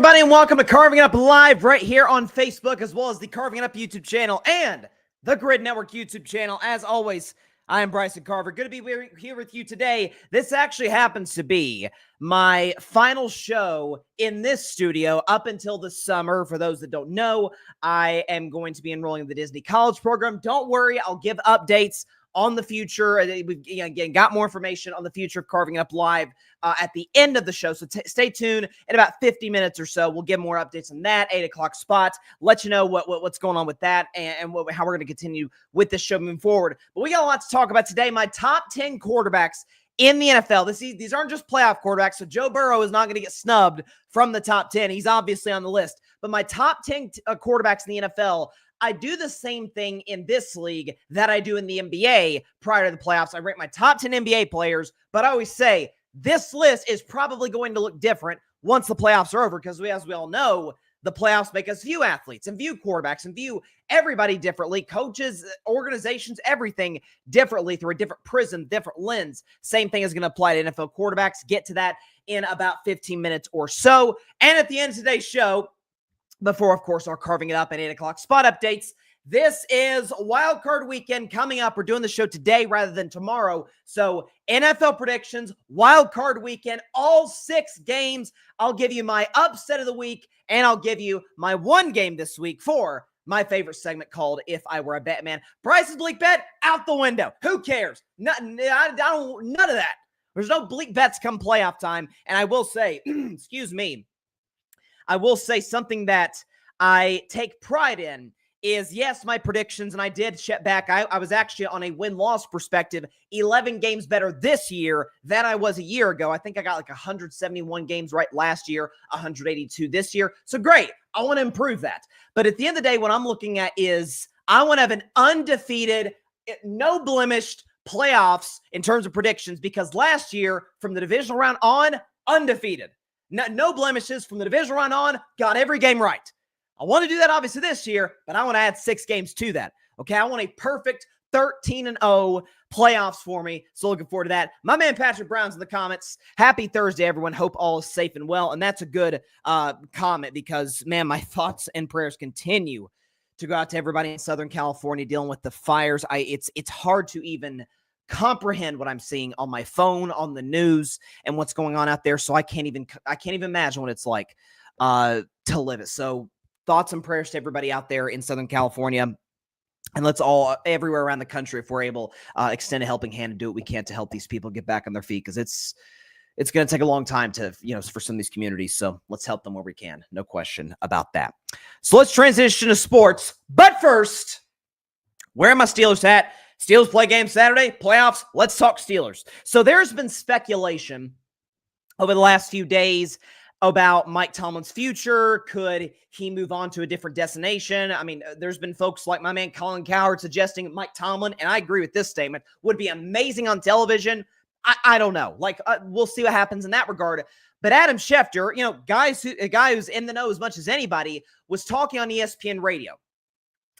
everybody, and welcome to Carving It Up Live right here on Facebook, as well as the Carving It Up YouTube channel and the Grid Network YouTube channel. As always, I am Bryson Carver. Good to be here with you today. This actually happens to be my final show in this studio up until the summer. For those that don't know, I am going to be enrolling in the Disney College program. Don't worry, I'll give updates on the future. We've again got more information on the future of Carving It Up Live at the end of the show. So stay tuned. In about 50 minutes or so, we'll give more updates on that 8 o'clock spot. Let you know what's going on with that and how we're going to continue with this show moving forward. But we got a lot to talk about today. My top 10 quarterbacks in the NFL. These aren't just playoff quarterbacks. So Joe Burrow is not going to get snubbed from the top 10. He's obviously on the list. But my top 10 quarterbacks in the NFL, I do the same thing in this league that I do in the NBA prior to the playoffs. I rank my top 10 NBA players, but I always say this list is probably going to look different once the playoffs are over because, as we all know, the playoffs make us view athletes and view quarterbacks and view everybody differently, coaches, organizations, everything differently through a different prism, different lens. Same thing is going to apply to NFL quarterbacks. Get to that in about 15 minutes or so. And at the end of today's show, before, of course, our Carving It Up at 8 o'clock spot updates, this is Wild Card Weekend coming up. We're doing the show today rather than tomorrow. So NFL predictions, Wild Card Weekend, all 6 games. I'll give you my upset of the week, and I'll give you my one game this week for my favorite segment called If I Were a Bettin Man. Bryce's bleak bet, out the window. Who cares? None of that. There's no bleak bets come playoff time. And I will say, excuse me, I will say something that I take pride in is, yes, my predictions, and I did check back. I was actually on a win-loss perspective, 11 games better this year than I was a year ago. I think I got like 171 games right last year, 182 this year. So great. I want to improve that. But at the end of the day, what I'm looking at is I want to have an undefeated, no blemished playoffs in terms of predictions, because last year, from the divisional round on, undefeated. No blemishes from the divisional round on, got every game right. I want to do that obviously this year, but I want to add 6 games to that. Okay, I want a perfect 13-0 playoffs for me. So looking forward to that. My man Patrick Brown's in the comments. Happy Thursday, everyone. Hope all is safe and well. And that's a good comment because, man, my thoughts and prayers continue to go out to everybody in Southern California dealing with the fires. It's hard to even comprehend what I'm seeing on my phone, on the news, and what's going on out there. So I can't even imagine what it's like to live it. So thoughts and prayers to everybody out there in Southern California, and let's all everywhere around the country, if we're able, extend a helping hand and do what we can to help these people get back on their feet, because it's going to take a long time to, for some of these communities. So let's help them where we can. No question about that. So let's transition to sports. But first, where my Steelers hat? Steelers play game Saturday, playoffs. Let's talk Steelers. So there's been speculation over the last few days about Mike Tomlin's future. Could he move on to a different destination? I mean, there's been folks like my man Colin Cowherd suggesting Mike Tomlin, and I agree with this statement, would be amazing on television. I don't know. We'll see what happens in that regard. But Adam Schefter, a guy who's in the know as much as anybody, was talking on ESPN radio.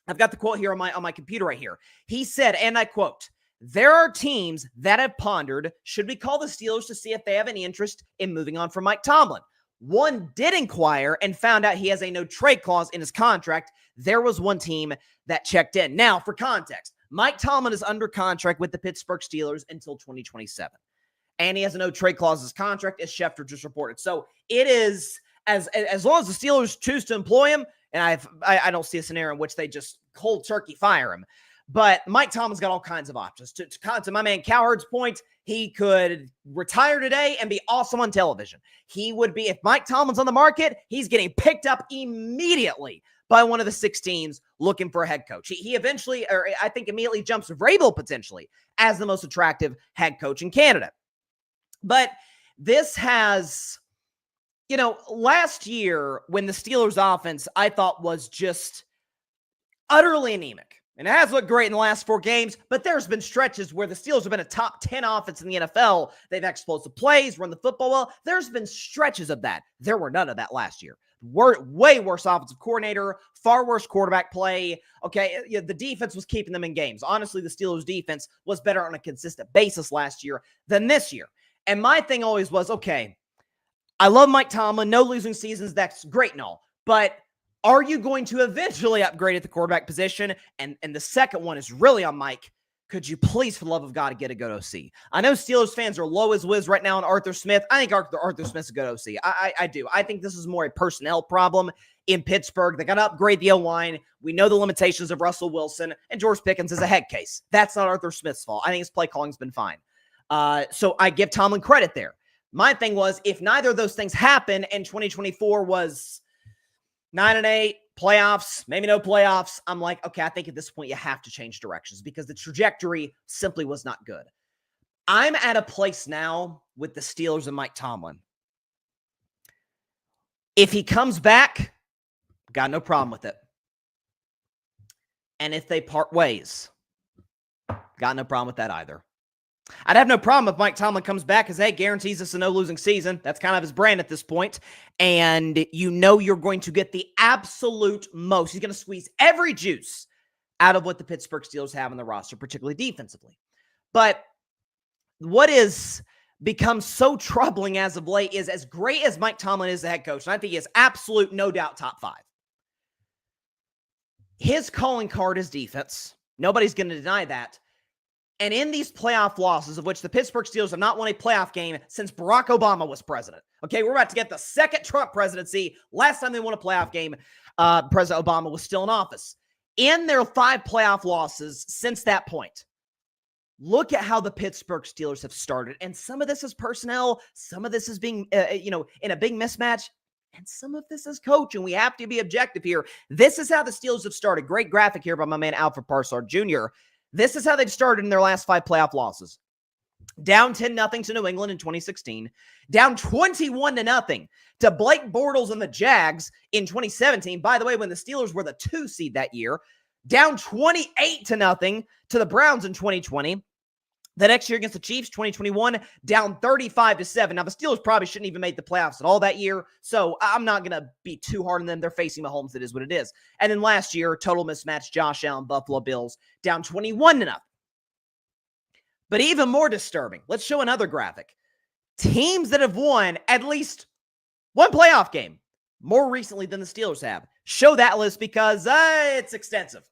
I've got the quote here on my computer right here. He said, and I quote, "There are teams that have pondered, should we call the Steelers to see if they have any interest in moving on from Mike Tomlin? One did inquire and found out he has a no-trade clause in his contract. There was one team that checked in." Now, for context, Mike Tomlin is under contract with the Pittsburgh Steelers until 2027. And he has a no-trade clause in his contract, as Schefter just reported. So it is, as long as the Steelers choose to employ him, and I don't see a scenario in which they just cold turkey fire him. But Mike Tomlin's got all kinds of options. To my man Cowherd's point, he could retire today and be awesome on television. He would be, if Mike Tomlin's on the market, he's getting picked up immediately by one of the 6 teams looking for a head coach. He eventually, or I think immediately jumps Vrabel potentially as the most attractive head coach in Canada. But this has, last year when the Steelers offense I thought was just utterly anemic. And it has looked great in the last 4 games, but there's been stretches where the Steelers have been a top 10 offense in the NFL. They've explosive plays, run the football well. There's been stretches of that. There were none of that last year. Way worse offensive coordinator, far worse quarterback play. Okay, the defense was keeping them in games. Honestly, the Steelers' defense was better on a consistent basis last year than this year. And my thing always was, okay, I love Mike Tomlin. No losing seasons. That's great and all. But are you going to eventually upgrade at the quarterback position? And the second one is really on Mike. Could you please, for the love of God, get a good OC? I know Steelers fans are low as whiz right now on Arthur Smith. I think Arthur Smith's a good OC. I do. I think this is more a personnel problem in Pittsburgh. They got to upgrade the O-line. We know the limitations of Russell Wilson, and George Pickens is a head case. That's not Arthur Smith's fault. I think his play calling's been fine. So I give Tomlin credit there. My thing was, if neither of those things happen and 2024 was 9-8, playoffs, maybe no playoffs, I'm like, okay, I think at this point you have to change directions because the trajectory simply was not good. I'm at a place now with the Steelers and Mike Tomlin. If he comes back, got no problem with it. And if they part ways, got no problem with that either. I'd have no problem if Mike Tomlin comes back because, hey, guarantees us a no-losing season. That's kind of his brand at this point. And you know you're going to get the absolute most. He's going to squeeze every juice out of what the Pittsburgh Steelers have in the roster, particularly defensively. But what is become so troubling as of late is, as great as Mike Tomlin is the head coach, and I think he is absolute, no doubt, top 5. His calling card is defense. Nobody's going to deny that. And in these playoff losses, of which the Pittsburgh Steelers have not won a playoff game since Barack Obama was president. Okay, we're about to get the second Trump presidency. Last time they won a playoff game, President Obama was still in office. In their 5 playoff losses since that point, look at how the Pittsburgh Steelers have started. And some of this is personnel. Some of this is being, in a big mismatch. And some of this is coach. And we have to be objective here. This is how the Steelers have started. Great graphic here by my man Alfred Parsard Jr. This is how they've started in their last 5 playoff losses. Down 10-0 to New England in 2016. Down 21-0 to Blake Bortles and the Jags in 2017. By the way, when the Steelers were the 2 seed that year. Down 28-0 to the Browns in 2020. The next year against the Chiefs, 2021, down 35-7. Now, the Steelers probably shouldn't even make the playoffs at all that year, so I'm not going to be too hard on them. They're facing Mahomes. It is what it is. And then last year, total mismatch, Josh Allen, Buffalo Bills, down 21-0. But even more disturbing, let's show another graphic. Teams that have won at least one playoff game more recently than the Steelers have. Show that list because it's extensive.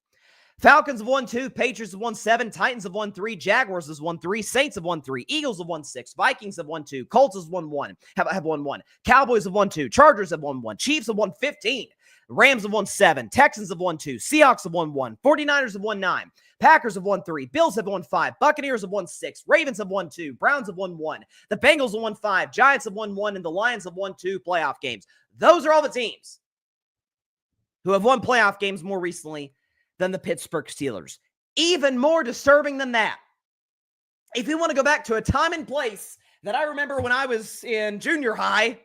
Falcons have won 2, Patriots have won 7, Titans have won 3, Jaguars have won 3, Saints have won 3, Eagles have won 6, Vikings have won 2, Colts have won 1, have won 1, Cowboys have won 2, Chargers have won 1, Chiefs have won 15, Rams have won 7, Texans have won 2, Seahawks have won 1, 49ers have won 9, Packers have won 3, Bills have won 5, Buccaneers have won 6, Ravens have won 2, Browns have won 1, the Bengals have won 5, Giants have won 1, and the Lions have won 2 playoff games. Those are all the teams who have won playoff games more recently than the Pittsburgh Steelers. Even more disturbing than that, if you want to go back to a time and place that I remember when I was in junior high,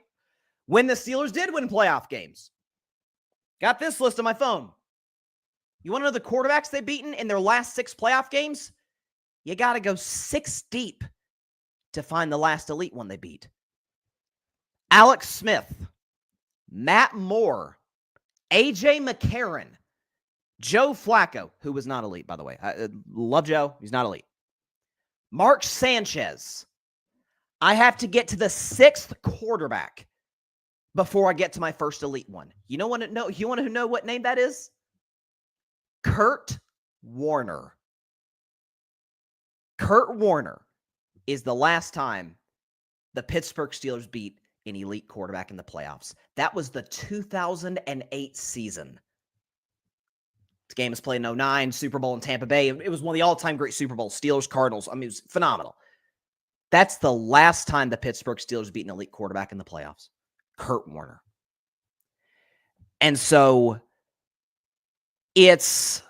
when the Steelers did win playoff games. Got this list on my phone. You want to know the quarterbacks they've beaten in their last 6 playoff games? You got to go 6 deep to find the last elite one they beat. Alex Smith, Matt Moore, A.J. McCarron, Joe Flacco, who was not elite, by the way. I love Joe. He's not elite. Mark Sanchez. I have to get to the 6th quarterback before I get to my first elite one. You want to know what name that is? Kurt Warner. Kurt Warner is the last time the Pittsburgh Steelers beat an elite quarterback in the playoffs. That was the 2008 season. This game was played in 2009, Super Bowl in Tampa Bay. It was one of the all-time great Super Bowls, Steelers, Cardinals. I mean, it was phenomenal. That's the last time the Pittsburgh Steelers beat an elite quarterback in the playoffs. Kurt Warner. And so it's,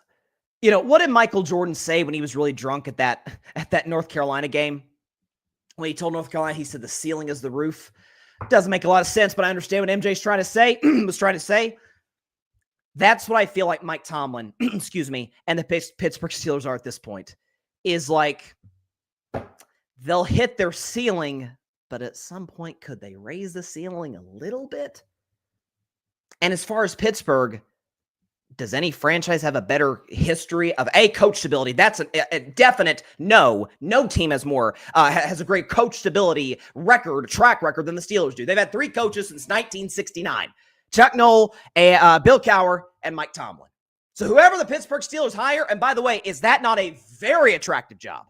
what did Michael Jordan say when he was really drunk at that North Carolina game? When he told North Carolina, he said the ceiling is the roof. Doesn't make a lot of sense, but I understand what MJ's trying to say, That's what I feel like Mike Tomlin, and the Pittsburgh Steelers are at this point, is like they'll hit their ceiling, but at some point, could they raise the ceiling a little bit? And as far as Pittsburgh, does any franchise have a better history of coach stability? That's a definite no. No team has more, has a great coach stability track record than the Steelers do. They've had 3 coaches since 1969. Chuck Noll, Bill Cowher, and Mike Tomlin. So whoever the Pittsburgh Steelers hire, and by the way, is that not a very attractive job?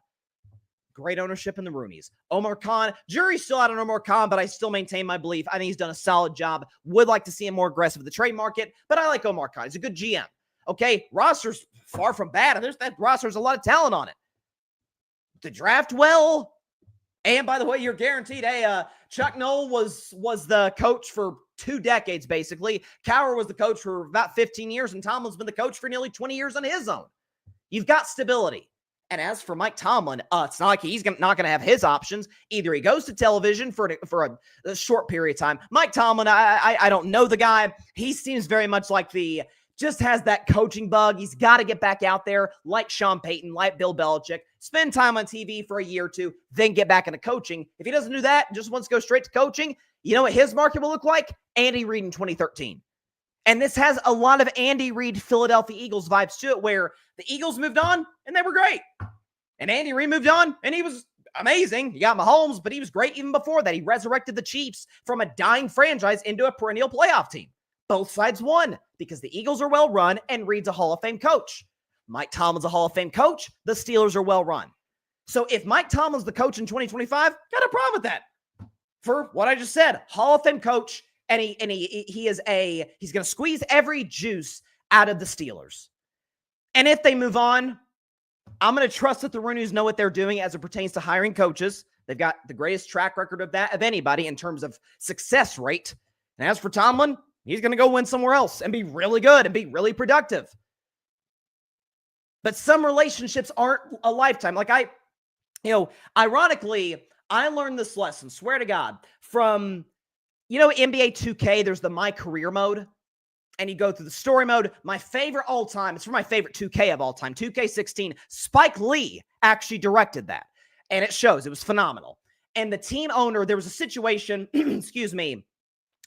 Great ownership in the Rooneys. Omar Khan, jury's still out on Omar Khan, but I still maintain my belief. I think he's done a solid job. Would like to see him more aggressive with the trade market, but I like Omar Khan. He's a good GM. Okay, roster's far from bad. That roster's a lot of talent on it. The draft well, and by the way, you're guaranteed. Chuck Noll was the coach for 2 decades, basically. Cowher was the coach for about 15 years, and Tomlin's been the coach for nearly 20 years on his own. You've got stability. And as for Mike Tomlin, it's not like he's not going to have his options. Either he goes to television for a short period of time. Mike Tomlin, I don't know the guy. He seems very much like just has that coaching bug. He's got to get back out there like Sean Payton, like Bill Belichick, spend time on TV for a year or 2, then get back into coaching. If he doesn't do that and just wants to go straight to coaching, you know what his market will look like? Andy Reid in 2013. And this has a lot of Andy Reid, Philadelphia Eagles vibes to it, where the Eagles moved on and they were great. And Andy Reid moved on and he was amazing. You got Mahomes, but he was great even before that. He resurrected the Chiefs from a dying franchise into a perennial playoff team. Both sides won because the Eagles are well run and Reid's a Hall of Fame coach. Mike Tomlin's a Hall of Fame coach. The Steelers are well run. So if Mike Tomlin's the coach in 2025, got a problem with that. For what I just said, Hall of Fame coach. And he's going to squeeze every juice out of the Steelers. And if they move on, I'm going to trust that the Rooneys know what they're doing as it pertains to hiring coaches. They've got the greatest track record of anybody in terms of success rate. And as for Tomlin, he's going to go win somewhere else and be really good and be really productive. But some relationships aren't a lifetime. Ironically, I learned this lesson, swear to God, from NBA 2K, there's the My Career mode, and you go through the story mode. My favorite all time, it's for my favorite 2K of all time, 2K16. Spike Lee actually directed that, and it shows. It was phenomenal. And the team owner, there was a situation,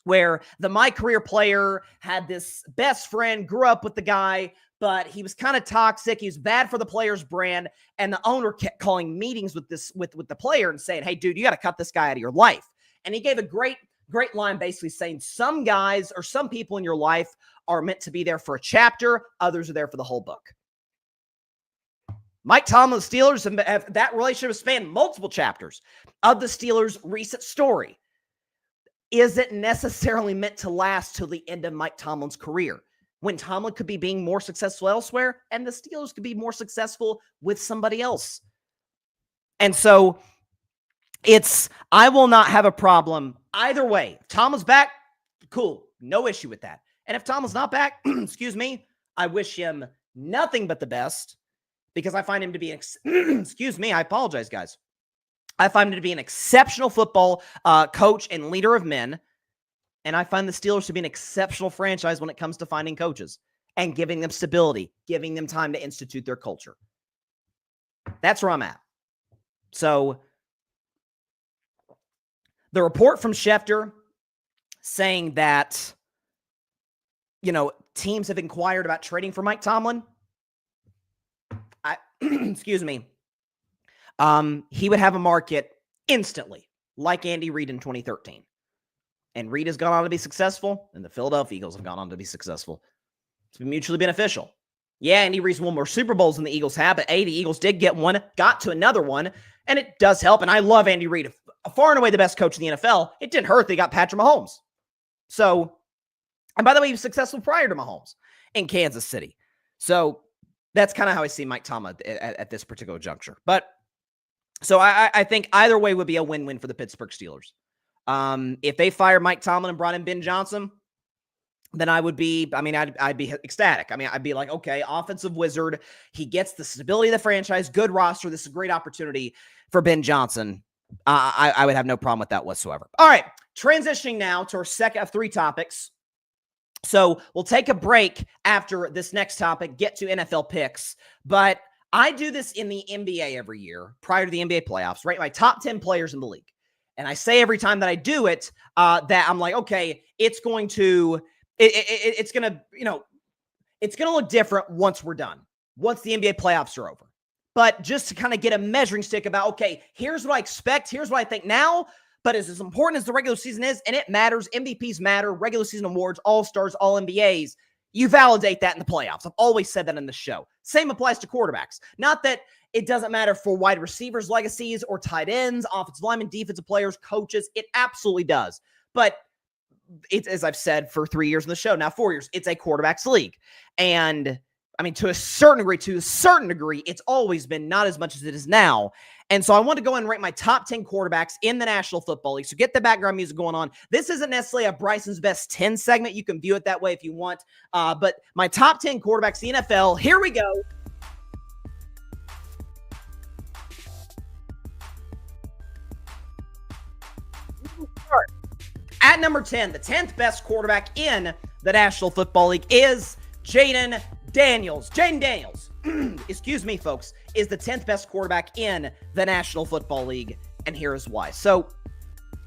where the My Career player had this best friend, grew up with the guy, but he was kind of toxic. He was bad for the player's brand, and the owner kept calling meetings with the player and saying, "Hey, dude, you got to cut this guy out of your life." And he gave a great line basically saying some guys or some people in your life are meant to be there for a chapter. Others are there for the whole book. Mike Tomlin, the Steelers, have that relationship has spanned multiple chapters of the Steelers' recent story. Is it necessarily meant to last till the end of Mike Tomlin's career, when Tomlin could be being more successful elsewhere and the Steelers could be more successful with somebody else? And so I will not have a problem either way. If Tomlin's back, cool. No issue with that. And if Tomlin's not back, I wish him nothing but the best, because I find him to be I apologize, guys. I find him to be an exceptional football coach and leader of men. And I find the Steelers to be an exceptional franchise when it comes to finding coaches and giving them stability, giving them time to institute their culture. That's where I'm at. So the report from Schefter saying that, teams have inquired about trading for Mike Tomlin. He would have a market instantly, like Andy Reid in 2013. And Reid has gone on to be successful, and the Philadelphia Eagles have gone on to be successful. It's been mutually beneficial. Yeah, Andy Reid's won more Super Bowls than the Eagles have, but the Eagles did get one, got to another one, and it does help. And I love Andy Reid, far and away the best coach in the NFL. It didn't hurt they got Patrick Mahomes. So, and by the way, he was successful prior to Mahomes in Kansas City. So that's kind of how I see Mike Tomlin at this particular juncture. But so I think either way would be a win-win for the Pittsburgh Steelers. If they fire Mike Tomlin and brought in Ben Johnson, then I'd be ecstatic. I'd be like, okay, offensive wizard. He gets the stability of the franchise, good roster. This is a great opportunity for Ben Johnson. I would have no problem with that whatsoever. All right, transitioning now to our second of 3 topics. So we'll take a break after this next topic, get to NFL picks. But I do this in the NBA every year prior to the NBA playoffs, right? My top 10 players in the league. And I say every time that I do it, that I'm like, okay, it's going to It's going to look different once we're done, once the NBA playoffs are over. But just to kind of get a measuring stick about, okay, here's what I expect, here's what I think now, but as important as the regular season is, and it matters, MVPs matter, regular season awards, All-Stars, All-NBAs, you validate that in the playoffs. I've always said that in the show. Same applies to quarterbacks. Not that it doesn't matter for wide receivers' legacies or tight ends, offensive linemen, defensive players, coaches. It absolutely does. But it's, as I've said for 3 years in the show, now 4 years, it's a quarterback's league. And I mean, to a certain degree, it's always been, not as much as it is now. And so I want to go and rate my top 10 quarterbacks in the National Football League. So get the background music going on. This isn't necessarily a Bryson's Best 10 segment. You can view it that way if you want. But my top 10 quarterbacks in the NFL, here we go. At number 10, the 10th best quarterback in the National Football League is Jayden Daniels. Jayden Daniels, excuse me, folks, is the 10th best quarterback in the National Football League, and here is why. So,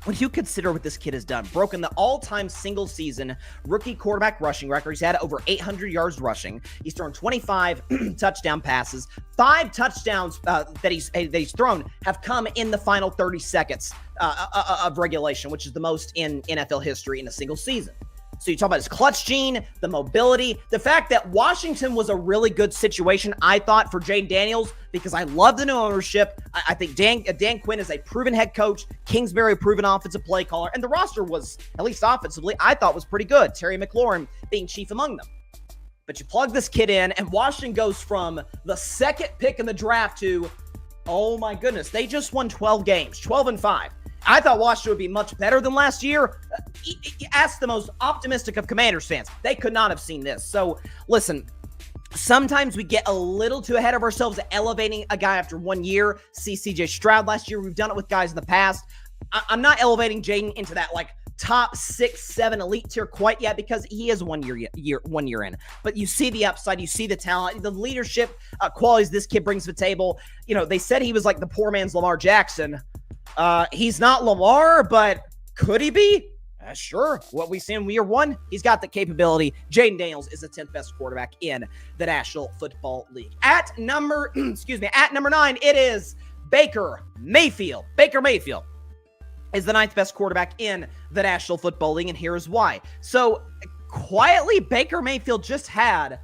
when you consider what this kid has done, broken the all-time single-season rookie quarterback rushing record. He's had over 800 yards rushing. He's thrown 25 touchdown passes. 5 touchdowns that he's thrown have come in the final 30 seconds of regulation, which is the most in NFL history in a single season. So you talk about his clutch gene, the mobility, the fact that Washington was a really good situation, I thought, for Jayden Daniels, because I love the new ownership. I think Dan Quinn is a proven head coach, Kingsbury a proven offensive play caller, and the roster was, at least offensively, I thought was pretty good. Terry McLaurin being chief among them. But you plug this kid in, and Washington goes from the second pick in the draft to, oh my goodness, they just won 12 games, 12-5. I thought Washington would be much better than last year. Ask the most optimistic of Commanders fans. They could not have seen this. So, listen, sometimes we get a little too ahead of ourselves elevating a guy after 1 year. See C.J. Stroud last year. We've done it with guys in the past. I'm not elevating Jayden into that, like, top 6, 7 elite tier quite yet, because he is 1 year in. But you see the upside, you see the talent, the leadership qualities this kid brings to the table. You know, they said he was like the poor man's Lamar Jackson. He's not Lamar, but could he be? Sure. What we see in year 1, he's got the capability. Jayden Daniels is the 10th best quarterback in the National Football League. At number 9, it is Baker Mayfield. Baker Mayfield is the 9th best quarterback in the National Football League, and here is why. So, quietly, Baker Mayfield just had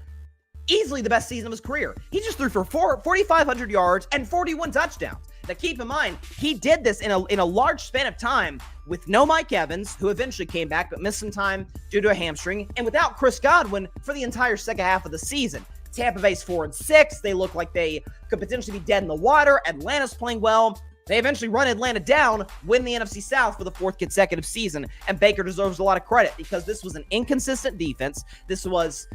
easily the best season of his career. He just threw for 4,500 yards and 41 touchdowns. Now, keep in mind, he did this in a large span of time with no Mike Evans, who eventually came back but missed some time due to a hamstring, and without Chris Godwin for the entire second half of the season. Tampa Bay's 4-6. They look like they could potentially be dead in the water. Atlanta's playing well. They eventually run Atlanta down, win the NFC South for the 4th consecutive season, and Baker deserves a lot of credit because this was an inconsistent defense. This was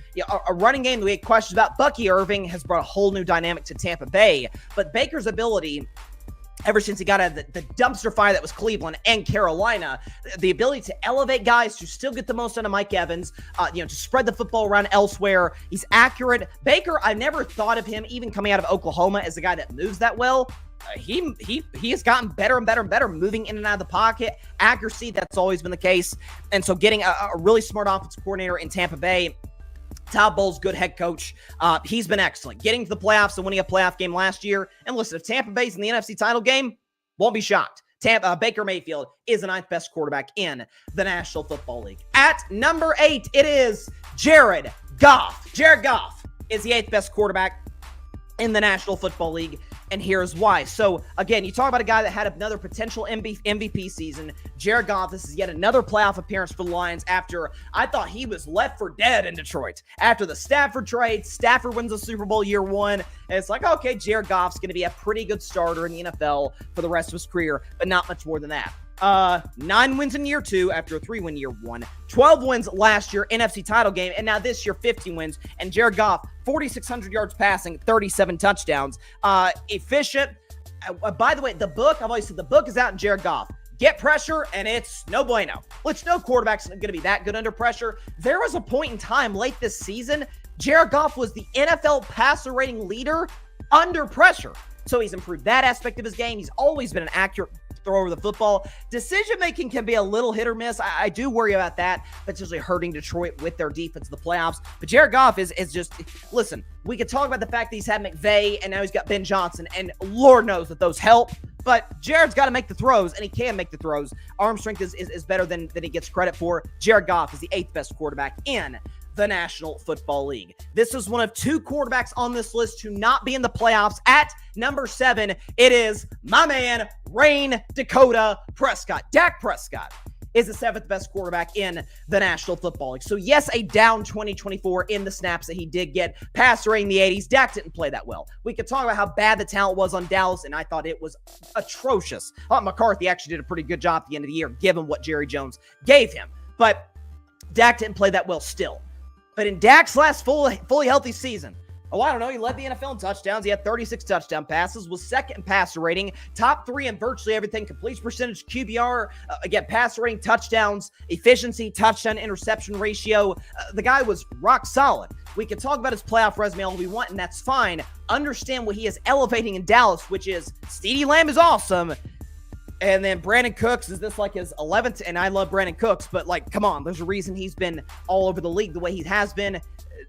a running game that we had questions about. Bucky Irving has brought a whole new dynamic to Tampa Bay, but Baker's ability, ever since he got out of the dumpster fire that was Cleveland and Carolina, the ability to elevate guys to still get the most out of Mike Evans, to spread the football around elsewhere. He's accurate. Baker, I never thought of him, even coming out of Oklahoma, as a guy that moves that well. He has gotten better and better and better moving in and out of the pocket. Accuracy, that's always been the case. And so getting a really smart offensive coordinator in Tampa Bay, Todd Bowles, good head coach. He's been excellent. Getting to the playoffs and winning a playoff game last year. And listen, if Tampa Bay's in the NFC title game, won't be shocked. Baker Mayfield is the 9th best quarterback in the National Football League. At number 8, it is Jared Goff. Jared Goff is the 8th best quarterback in the National Football League, and here's why. So, again, you talk about a guy that had another potential MVP season. Jared Goff, this is yet another playoff appearance for the Lions after I thought he was left for dead in Detroit. After the Stafford trade, Stafford wins the Super Bowl year 1, and it's like, okay, Jared Goff's going to be a pretty good starter in the NFL for the rest of his career, but not much more than that. 9 wins in year 2 after a 3-win year 1, 12 wins last year, NFC title game, and now this year 15 wins. And Jared Goff, 4,600 yards passing, 37 touchdowns. Efficient. By the way, I've always said the book is out in Jared Goff. Get pressure, and it's no bueno. Which no quarterback's going to be that good under pressure. There was a point in time late this season, Jared Goff was the NFL passer rating leader under pressure. So he's improved that aspect of his game. He's always been an accurate throw over the football. Decision-making can be a little hit or miss. I do worry about that, potentially hurting Detroit with their defense in the playoffs. But Jared Goff is just, listen, we could talk about the fact that he's had McVay and now he's got Ben Johnson, and Lord knows that those help. But Jared's got to make the throws, and he can make the throws. Arm strength is better than he gets credit for. Jared Goff is the 8th best quarterback in the National Football League. This is one of 2 quarterbacks on this list to not be in the playoffs. At number 7, it is my man, Rain Dakota Prescott. Dak Prescott is the 7th best quarterback in the National Football League. So yes, a down 2024 in the snaps that he did get. Passer rating in the 80s. Dak didn't play that well. We could talk about how bad the talent was on Dallas, and I thought it was atrocious. I thought McCarthy actually did a pretty good job at the end of the year, given what Jerry Jones gave him. But Dak didn't play that well still. But in Dak's last fully healthy season, he led the NFL in touchdowns. He had 36 touchdown passes, was 2nd in passer rating, top 3 in virtually everything: completion percentage, QBR, passer rating, touchdowns, efficiency, touchdown interception ratio. The guy was rock solid. We can talk about his playoff resume all we want, and that's fine. Understand what he is elevating in Dallas, which is CeeDee Lamb is awesome. And then Brandon Cooks, is this like his 11th? And I love Brandon Cooks, but come on, there's a reason he's been all over the league the way he has been.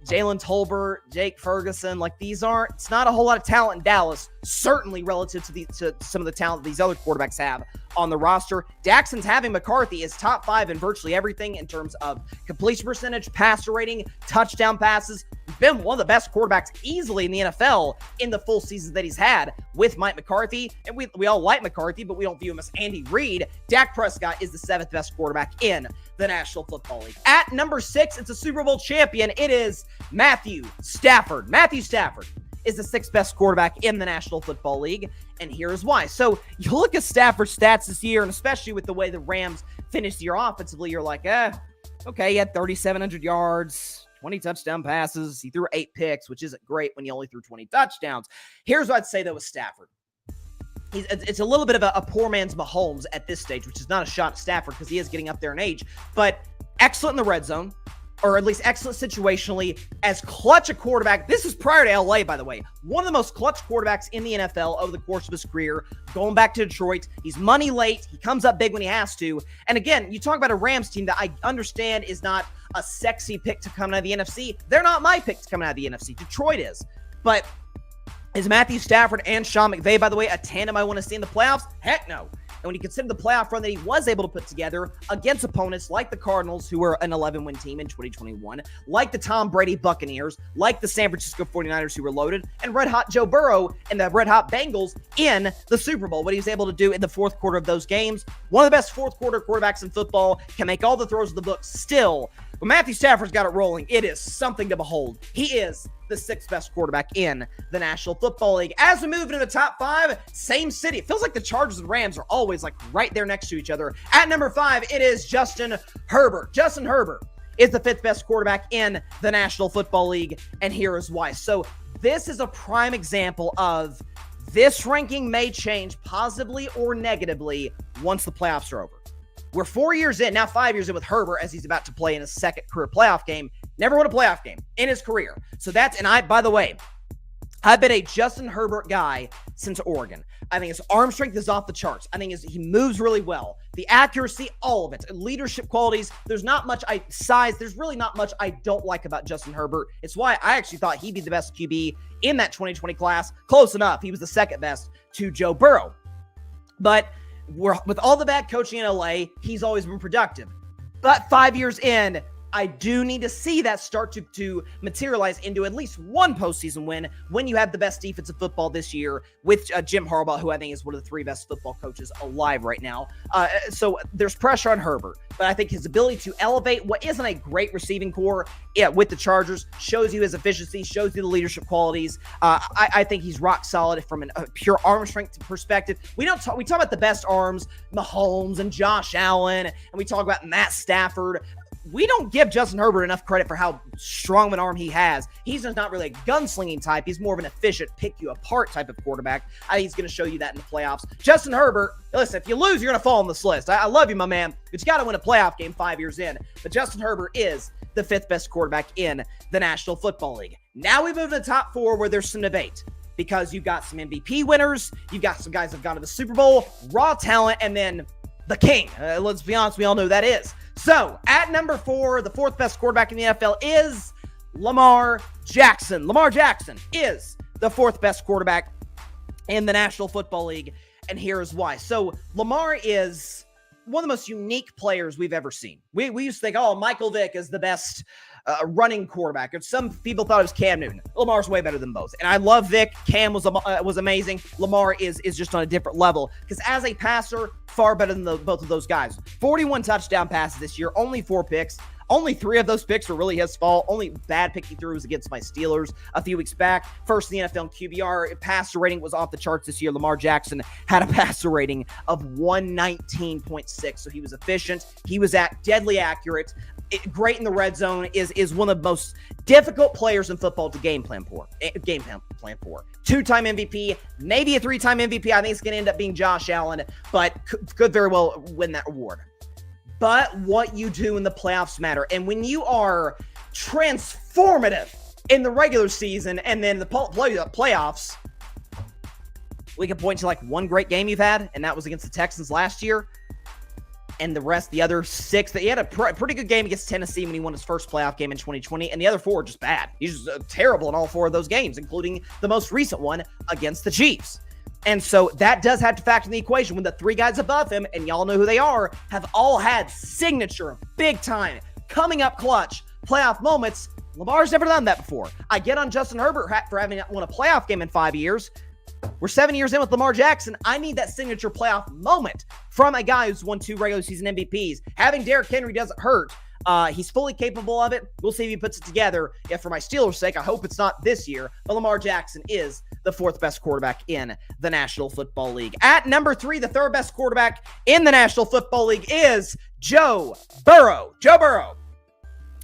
Jalen Tolbert, Jake Ferguson, it's not a whole lot of talent in Dallas, certainly relative to some of the talent that these other quarterbacks have on the roster. Daxon's having McCarthy is top 5 in virtually everything in terms of completion percentage, passer rating, touchdown passes. He's been one of the best quarterbacks easily in the NFL in the full seasons that he's had with Mike McCarthy. And we all like McCarthy, but we don't view him as Andy Reid. Dak Prescott is the 7th best quarterback in the National Football League. At number 6, it's a Super Bowl champion. It is Matthew Stafford. Matthew Stafford is the 6th best quarterback in the National Football League, and here's why. So you look at Stafford's stats this year, and especially with the way the Rams finished the year offensively, you're like, okay, he had 3,700 yards, 20 touchdown passes. He threw 8 picks, which isn't great when you only threw 20 touchdowns. Here's what I'd say, though, with Stafford. It's a little bit of a poor man's Mahomes at this stage, which is not a shot at Stafford because he is getting up there in age, but excellent in the red zone, or at least excellent situationally, as clutch a quarterback. This is prior to LA, by the way. One of the most clutch quarterbacks in the NFL over the course of his career, going back to Detroit. He's money late. He comes up big when he has to. And again, you talk about a Rams team that I understand is not a sexy pick to come out of the NFC. They're not my pick to come out of the NFC. Detroit is. But is Matthew Stafford and Sean McVay, by the way, a tandem I want to see in the playoffs? Heck no. And when you consider the playoff run that he was able to put together against opponents like the Cardinals, who were an 11-win team in 2021, like the Tom Brady Buccaneers, like the San Francisco 49ers, who were loaded, and red-hot Joe Burrow and the red-hot Bengals in the Super Bowl, what he was able to do in the fourth quarter of those games. One of the best fourth-quarter quarterbacks in football, can make all the throws of the book still. When Matthew Stafford's got it rolling, it is something to behold. He is the 6th best quarterback in the National Football League. As we move into the top 5, same city. It feels like the Chargers and Rams are always right there next to each other. At number 5, it is Justin Herbert. Justin Herbert is the 5th best quarterback in the National Football League, and here is why. So this is a prime example of this ranking may change positively or negatively once the playoffs are over. We're 4 years in, now 5 years in with Herbert as he's about to play in his 2nd career playoff game. Never won a playoff game in his career. So by the way, I've been a Justin Herbert guy since Oregon. I think his arm strength is off the charts. I think he moves really well. The accuracy, all of it. Leadership qualities, there's not much size. There's really not much I don't like about Justin Herbert. It's why I actually thought he'd be the best QB in that 2020 class. Close enough. He was the 2nd best to Joe Burrow. But with all the bad coaching in LA, he's always been productive. But 5 years in, I do need to see that start to materialize into at least one postseason win when you have the best defensive football this year with Jim Harbaugh, who I think is one of the 3 best football coaches alive right now. So there's pressure on Herbert, but I think his ability to elevate what isn't a great receiving core with the Chargers shows you his efficiency, shows you the leadership qualities. I think he's rock solid from a pure arm strength perspective. We talk about the best arms, Mahomes and Josh Allen, and we talk about Matt Stafford. We don't give Justin Herbert enough credit for how strong of an arm he has. He's just not really a gunslinging type. He's more of an efficient, pick-you-apart type of quarterback. I think he's going to show you that in the playoffs. Justin Herbert, listen, if you lose, you're going to fall on this list. I love you, my man, but you got to win a playoff game 5 years in. But Justin Herbert is the 5th best quarterback in the National Football League. Now we move to the top 4 where there's some debate. because you've got some MVP winners, you've got some guys that have gone to the Super Bowl, raw talent, and then the king. Let's be honest, we all know who that is. So, at number 4, the 4th best quarterback in the NFL is Lamar Jackson. Lamar Jackson is the 4th best quarterback in the National Football League, and here's why. So, Lamar is one of the most unique players we've ever seen. We used to think, oh, Michael Vick is the best running quarterback. And some people thought it was Cam Newton. Lamar's way better than both. And I love Vick. Cam was amazing. Lamar is just on a different level. Because as a passer, far better than both of those guys. 41 touchdown passes this year, only 4 picks. Only 3 of those picks were really his fault. Only bad pick he threw was against my Steelers a few weeks back. First in the NFL in QBR. Passer rating was off the charts this year. Lamar Jackson had a passer rating of 119.6. So he was efficient. He was deadly accurate. Great in the red zone. Is one of the most difficult players in football to game plan for. 2-time MVP, maybe a 3-time MVP. I think it's going to end up being Josh Allen, but could very well win that award. But what you do in the playoffs matter. And when you are transformative in the regular season and then the playoffs, we can point to like one great game you've had, and that was against the Texans last year. And the other 6, that he had a pretty good game against Tennessee when he won his first playoff game in 2020, and the other 4 are just bad. He's just terrible in all 4 of those games, including the most recent one against the Chiefs. And so that does have to factor in the equation when the 3 guys above him, and y'all know who they are, have all had signature, big time, coming up clutch playoff moments. Lamar's never done that before. I get on Justin Herbert for having won a playoff game in 5 years. We're 7 years in with Lamar Jackson. I need that signature playoff moment from a guy who's won 2 regular season MVPs. Having Derrick Henry doesn't hurt. He's fully capable of it. We'll see if he puts it together. Yeah, for my Steelers' sake, I hope it's not this year. But Lamar Jackson is the 4th best quarterback in the National Football League. At number 3, the 3rd best quarterback in the National Football League is Joe Burrow. Joe Burrow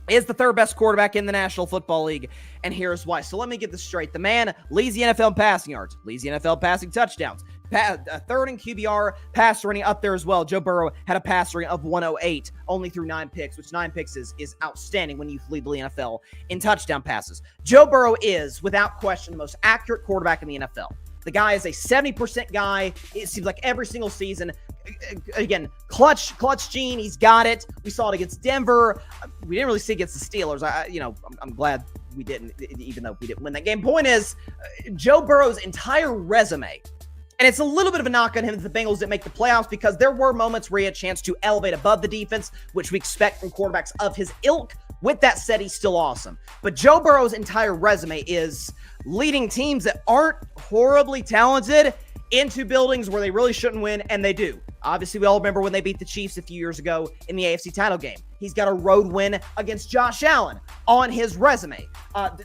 is the 3rd best quarterback in the National Football League, and here's why. So let me get this straight. The man leads the NFL in passing yards, leads the NFL passing touchdowns, 3rd in QBR, passer rating up there as well. Joe Burrow had a passer rating of 108, only threw 9 picks, which 9 picks is outstanding when you lead the NFL in touchdown passes. Joe Burrow is, without question, the most accurate quarterback in the NFL. The guy is a 70% guy. It seems like every single season. Again, clutch gene. He's got it. We saw it against Denver. We didn't really see it against the Steelers. I'm glad we didn't, even though we didn't win that game. Point is, Joe Burrow's entire resume, and it's a little bit of a knock on him that the Bengals didn't make the playoffs, because there were moments where he had a chance to elevate above the defense, which we expect from quarterbacks of his ilk. With that said, he's still awesome. But Joe Burrow's entire resume is leading teams that aren't horribly talented into buildings where they really shouldn't win, and they do. Obviously, we all remember when they beat the Chiefs a few years ago in the AFC title game. He's got a road win against Josh Allen on his resume.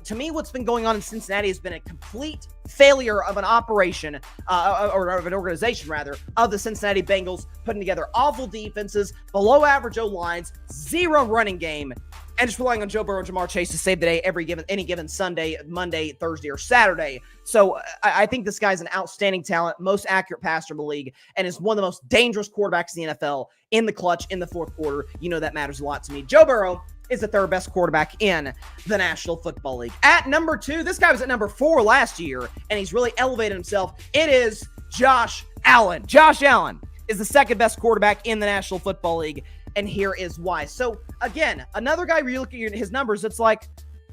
To me, what's been going on in Cincinnati has been a complete failure of an operation, or of an organization, rather, of the Cincinnati Bengals, putting together awful defenses, below average O-lines, 0 running game, and just relying on Joe Burrow and Jamar Chase to save the day any given Sunday, Monday, Thursday, or Saturday. So I think this guy's an outstanding talent, most accurate passer in the league, and is one of the most dangerous quarterbacks in the NFL in the clutch in the 4th quarter. You know that matters a lot to me. Joe Burrow is the 3rd best quarterback in the National Football League. At number 2, this guy was at number 4 last year, and he's really elevated himself. It is Josh Allen. Josh Allen is the 2nd best quarterback in the National Football League, and here is why. So, again, another guy where you look at his numbers, it's like,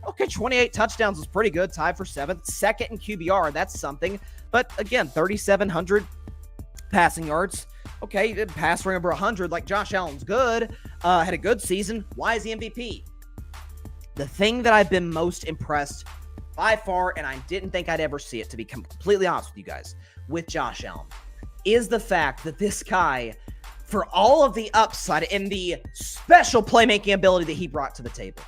okay, 28 touchdowns is pretty good, tied for 7th. 2nd in QBR, that's something. But, again, 3,700 passing yards. Okay, pass rating over 100, like Josh Allen's good. Had a good season. Why is he MVP? The thing that I've been most impressed by far, and I didn't think I'd ever see it, to be completely honest with you guys, with Josh Allen, is the fact that this guy, for all of the upside and the special playmaking ability that he brought to the table,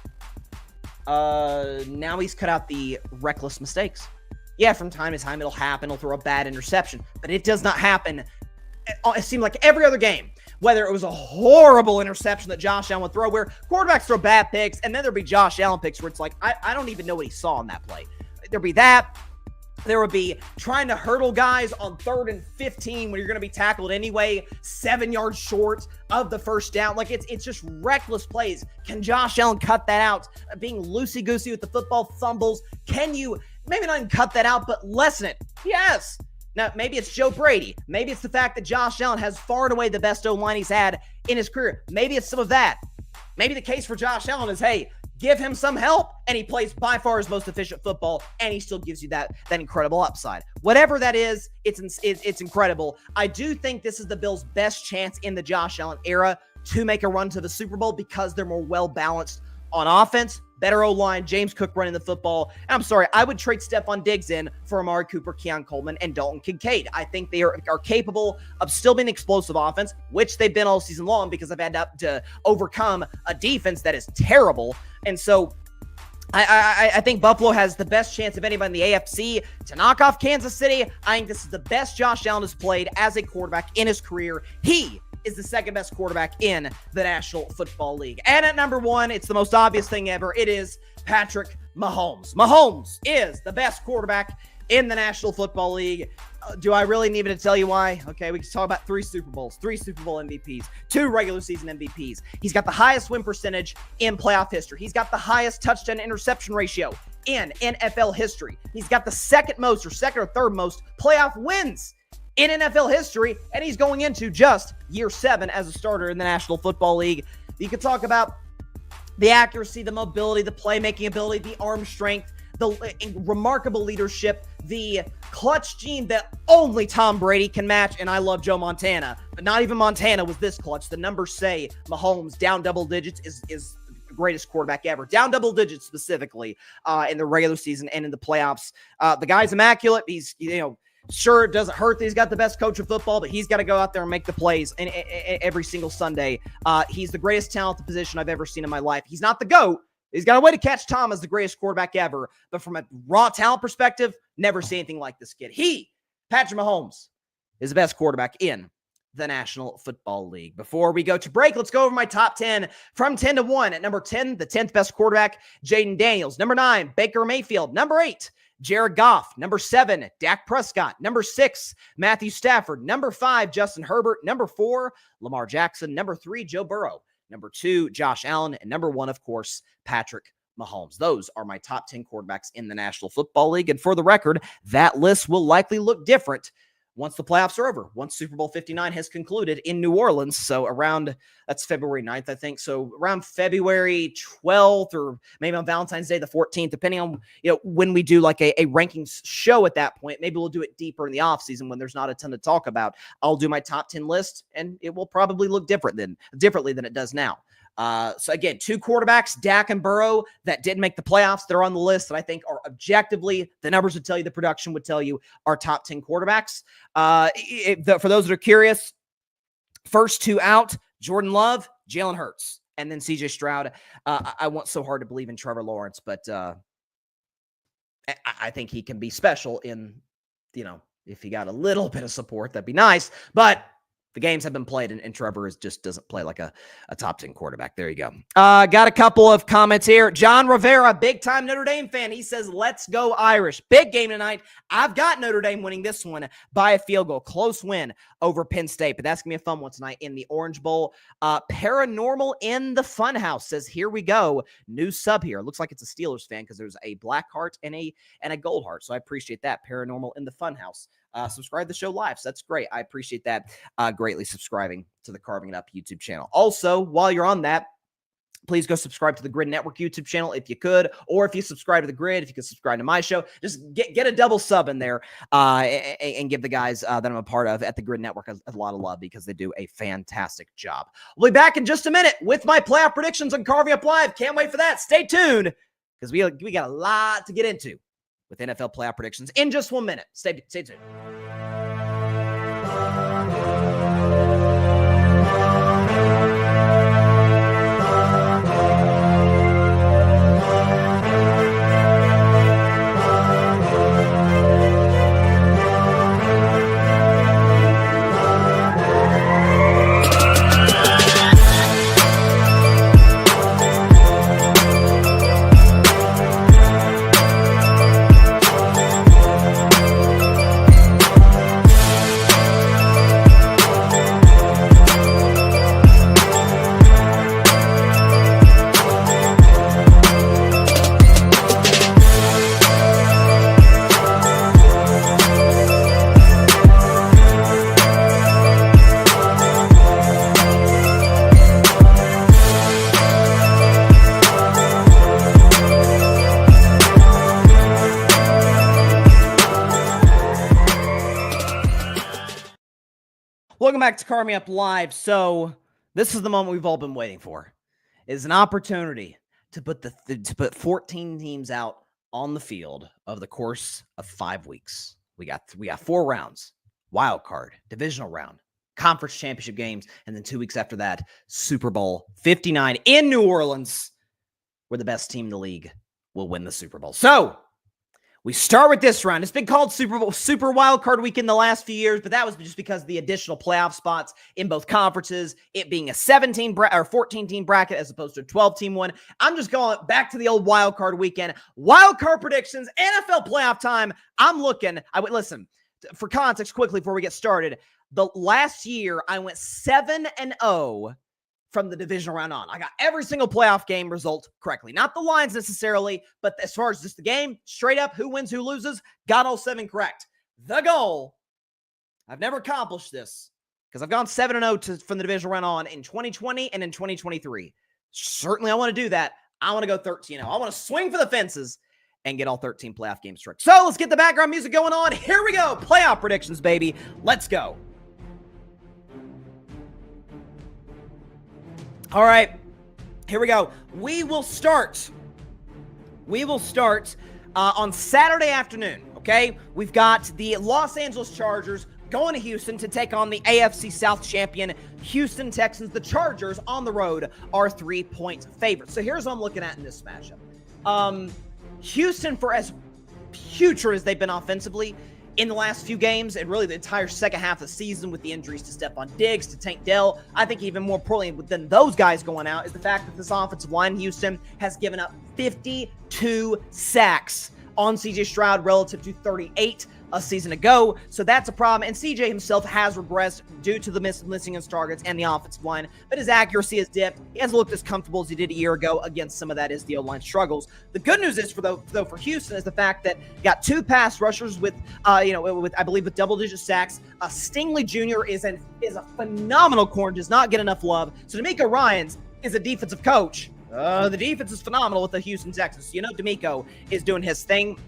now he's cut out the reckless mistakes. Yeah, from time to time it'll happen. He'll throw a bad interception, but it does not happen. It seemed like every other game, whether it was a horrible interception that Josh Allen would throw, where quarterbacks throw bad picks, and then there'd be Josh Allen picks where it's like, I don't even know what he saw on that play. There'd be that. There would be trying to hurdle guys on 3rd and 15 when you're going to be tackled anyway, 7 yards short of the first down. Like, it's just reckless plays. Can Josh Allen cut that out? Being loosey-goosey with the football, fumbles. Can you maybe not even cut that out, but lessen it. Yes. Now, maybe it's Joe Brady. Maybe it's the fact that Josh Allen has far and away the best O-line he's had in his career. Maybe it's some of that. Maybe the case for Josh Allen is, hey, give him some help, and he plays by far his most efficient football, and he still gives you that incredible upside. Whatever that is, it's incredible. I do think this is the Bills' best chance in the Josh Allen era to make a run to the Super Bowl because they're more well-balanced on offense, better O-line, James Cook running the football. And I'm sorry, I would trade Stephon Diggs in for Amari Cooper, Keon Coleman, and Dalton Kincaid. I think they are capable of still being explosive offense, which they've been all season long because I've had to overcome a defense that is terrible. And so I think Buffalo has the best chance of anybody in the AFC to knock off Kansas City. I think this is the best Josh Allen has played as a quarterback in his career. He is the second best quarterback in the National Football League. And at number one, it's the most obvious thing ever. It is Patrick Mahomes. Mahomes is the best quarterback in the National Football League. Do I really need to tell you why? Okay, we can talk about 3 Super Bowls, 3 Super Bowl MVPs, 2 regular season MVPs. He's got the highest win percentage in playoff history. He's got the highest touchdown interception ratio in NFL history. He's got the second or third most playoff wins in NFL history, and he's going into just year 7 as a starter in the National Football League. You could talk about the accuracy, the mobility, the playmaking ability, the arm strength, the remarkable leadership, the clutch gene that only Tom Brady can match, and I love Joe Montana, but not even Montana was this clutch. The numbers say Mahomes down double digits is the greatest quarterback ever. Down double digits specifically in the regular season and in the playoffs. The guy's immaculate. He's, sure, it doesn't hurt that he's got the best coach of football, but he's got to go out there and make the plays every single Sunday. He's the greatest talent at the position I've ever seen in my life. He's not the GOAT. He's got a way to catch Tom as the greatest quarterback ever. But from a raw talent perspective, never see anything like this kid. Patrick Mahomes, is the best quarterback in the National Football League. Before we go to break, let's go over my top 10 from 10 to 1. At number 10, the 10th best quarterback, Jaden Daniels. Number 9, Baker Mayfield. Number 8, Jared Goff. Number 7, Dak Prescott. Number 6, Matthew Stafford. Number 5, Justin Herbert. Number 4, Lamar Jackson. Number 3, Joe Burrow. Number 2, Josh Allen. And number 1, of course, Patrick Mahomes. Those are my top 10 quarterbacks in the National Football League. And for the record, that list will likely look different once the playoffs are over, once Super Bowl 59 has concluded in New Orleans. So that's February 9th, I think. So around February 12th or maybe on Valentine's Day, the 14th, depending on, when we do like a rankings show at that point. Maybe we'll do it deeper in the offseason when there's not a ton to talk about. I'll do my top 10 list, and it will probably look differently than it does now. So again, 2 quarterbacks, Dak and Burrow, that didn't make the playoffs. They're on the list that I think are objectively, the numbers would tell you, the production would tell you, are top 10 quarterbacks. For those that are curious, first 2 out, Jordan Love, Jalen Hurts, and then CJ Stroud. I want so hard to believe in Trevor Lawrence, but I think he can be special in, if he got a little bit of support, that'd be nice. But the games have been played, and Trevor just doesn't play like a top 10 quarterback. There you go. Got a couple of comments here. John Rivera, big-time Notre Dame fan. He says, let's go Irish. Big game tonight. I've got Notre Dame winning this one by a field goal. Close win over Penn State, but that's going to be a fun one tonight in the Orange Bowl. Paranormal in the Funhouse says, here we go. New sub here. Looks like it's a Steelers fan because there's a black heart and a gold heart, so I appreciate that. Paranormal in the Funhouse. Subscribe to the show live. So that's great. I appreciate that greatly, subscribing to the Carving It Up YouTube channel. Also, while you're on that, please go subscribe to the Grid Network YouTube channel if you could, or if you subscribe to the Grid, if you could subscribe to my show, just get a double sub in there and give the guys that I'm a part of at the Grid Network a lot of love, because they do a fantastic job. We'll be back in just a minute with my playoff predictions on Carving Up Live. Can't wait for that. Stay tuned, because we got a lot to get into with NFL playoff predictions in just 1 minute. Stay tuned. Welcome back to Carve Me Up Live. So this is the moment we've all been waiting for. It's an opportunity to put 14 teams out on the field over the course of 5 weeks. We got 4 rounds: wild card, divisional round, conference championship games, and then 2 weeks after that, Super Bowl 59 in New Orleans, where the best team in the league will win the Super Bowl. So we start with this round. It's been called Super Wild Card Weekend the last few years, but that was just because of the additional playoff spots in both conferences, it being a 14-team bracket as opposed to a 12-team one. I'm just going back to the old Wild Card Weekend. Wild Card predictions, NFL playoff time. Listen, for context quickly before we get started, the last year I went 7-0 from the divisional round on. I got every single playoff game result correctly. Not the lines necessarily, but as far as just the game, straight up, who wins, who loses, got all 7 correct. The goal, I've never accomplished this because I've gone 7-0 from the divisional round on in 2020 and in 2023. Certainly I want to do that. I want to go 13-0. I want to swing for the fences and get all 13 playoff games correct. So let's get the background music going on. Here we go. Playoff predictions, baby. Let's go. All right, here we go. We will start on Saturday afternoon, okay? We've got the Los Angeles Chargers going to Houston to take on the AFC South champion Houston Texans. The Chargers on the road are 3-point favorites. So here's what I'm looking at in this matchup. Houston, for as putrid as they've been offensively in the last few games, and really the entire second half of the season with the injuries to Stephon Diggs, to Tank Dell, I think even more importantly than those guys going out is the fact that this offensive line in Houston has given up 52 sacks on C.J. Stroud relative to 38 a season ago. So that's a problem. And C.J. himself has regressed due to the missing his targets and the offensive line, but his accuracy has dipped. He hasn't looked as comfortable as he did a year ago. Again, some of that is the O-line struggles. The good news is for Houston is the fact that you got 2 pass rushers with I believe with double-digit sacks. Stingley Jr. is a phenomenal corner, does not get enough love. So D'Amico Ryans is a defensive coach. The defense is phenomenal with the Houston Texans. D'Amico is doing his thing.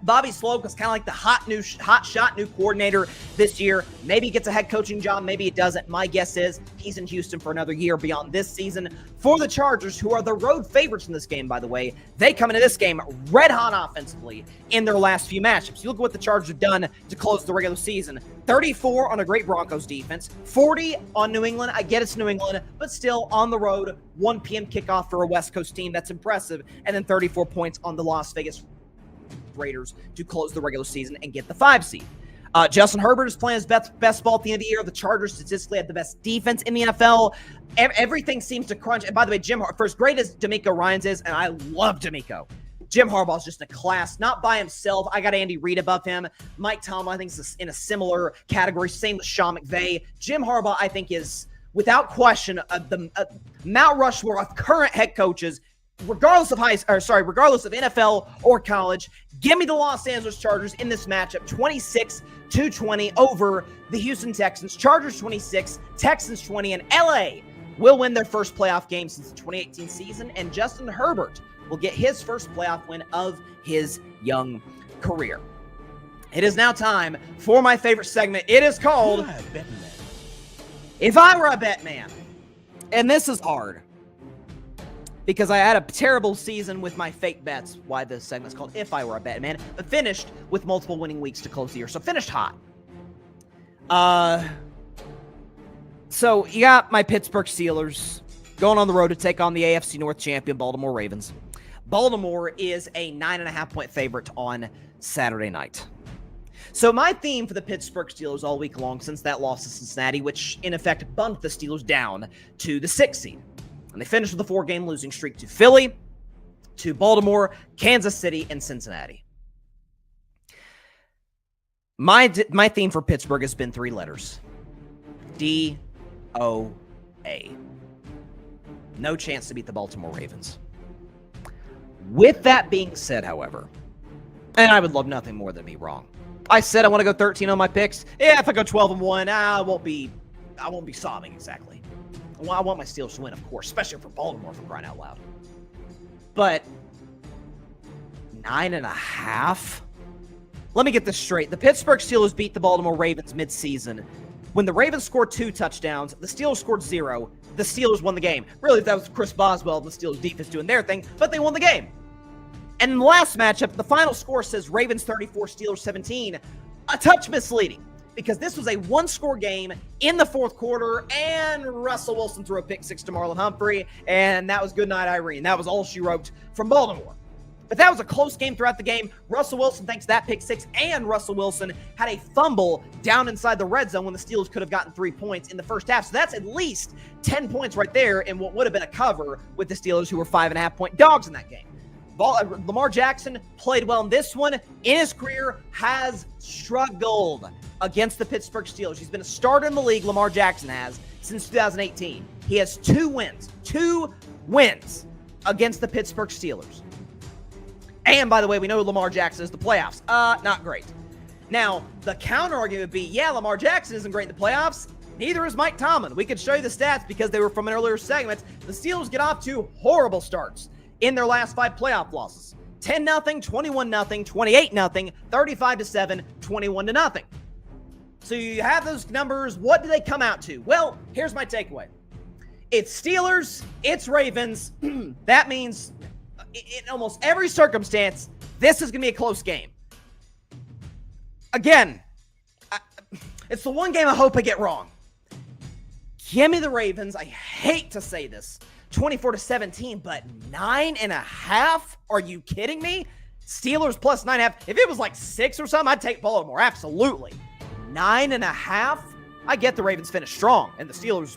Bobby Sloak is kind of like the hot shot new coordinator this year. Maybe he gets a head coaching job, maybe he doesn't. My guess is he's in Houston for another year beyond this season. For the Chargers, who are the road favorites in this game, by the way, they come into this game red hot offensively in their last few matchups. You look at what the Chargers have done to close the regular season. 34 on a great Broncos defense, 40 on New England. I get it's New England, but still on the road, 1 p.m. kickoff for a West Coast team. That's impressive. And then 34 points on the Las Vegas Raiders to close the regular season and get the 5 seed. Justin Herbert is playing his best ball at the end of the year. The Chargers statistically have the best defense in the NFL. Everything seems to crunch. And by the way, for as great as D'Amico Ryans is, and I love D'Amico, Jim Harbaugh's just a class, not by himself. I got Andy Reid above him. Mike Tomlin, I think, is in a similar category. Same with Sean McVay. Jim Harbaugh, I think, is without question the Mount Rushmore of current head coaches, regardless of NFL or college. Give me the Los Angeles Chargers in this matchup, 26-20 over the Houston Texans. Chargers 26, Texans 20, and LA will win their first playoff game since the 2018 season, and Justin Herbert will get his first playoff win of his young career. It is now time for my favorite segment. It is called If I Were a Bet Man. And this is hard, because I had a terrible season with my fake bets, why this segment's called If I Were a Bet Man, but finished with multiple winning weeks to close the year. So finished hot. So you got my Pittsburgh Steelers going on the road to take on the AFC North champion Baltimore Ravens. Baltimore is a 9.5-point favorite on Saturday night. So my theme for the Pittsburgh Steelers all week long since that loss to Cincinnati, which in effect bumped the Steelers down to the 6th seed. And they finished with a 4-game losing streak to Philly, to Baltimore, Kansas City, and Cincinnati. My theme for Pittsburgh has been 3 letters. DOA. No chance to beat the Baltimore Ravens. With that being said, however, and I would love nothing more than be wrong. I said I want to go 13 on my picks. Yeah, if I go 12-1, I won't be sobbing exactly. I want my Steelers to win, of course, especially for Baltimore, for crying out loud. But 9.5? Let me get this straight. The Pittsburgh Steelers beat the Baltimore Ravens mid-season When the Ravens scored 2 touchdowns, the Steelers scored 0. The Steelers won the game. Really, that was Chris Boswell and the Steelers defense doing their thing, but they won the game. And in the last matchup, the final score says Ravens 34, Steelers 17. A touch misleading, because this was a one-score game in the fourth quarter, and Russell Wilson threw a pick 6 to Marlon Humphrey, and that was good night, Irene. That was all she wrote from Baltimore. But that was a close game throughout the game. Russell Wilson, thanks to that pick 6, and Russell Wilson had a fumble down inside the red zone when the Steelers could have gotten 3 points in the first half. So that's at least 10 points right there in what would have been a cover with the Steelers, who were 5.5-point dogs in that game. Lamar Jackson played well in this one. In his career, has struggled against the Pittsburgh Steelers. He's been a starter in the league, Lamar Jackson has, since 2018. He has 2 wins against the Pittsburgh Steelers. And by the way, we know Lamar Jackson is the playoffs. Not great. Now, the counter argument would be, yeah, Lamar Jackson isn't great in the playoffs. Neither is Mike Tomlin. We could show you the stats because they were from an earlier segment. The Steelers get off to horrible starts in their last 5 playoff losses. 10-0, 21-0, 28-0, 35-7, 21-0. So you have those numbers. What do they come out to? Well, here's my takeaway. It's Steelers, it's Ravens. That means in almost every circumstance, this is going to be a close game. Again, it's the one game I hope I get wrong. Give me the Ravens. I hate to say this. 24-17, but 9.5? Are you kidding me? Steelers plus 9.5. If it was like 6 or something, I'd take Baltimore. Absolutely. 9.5? I get the Ravens finish strong, and the Steelers,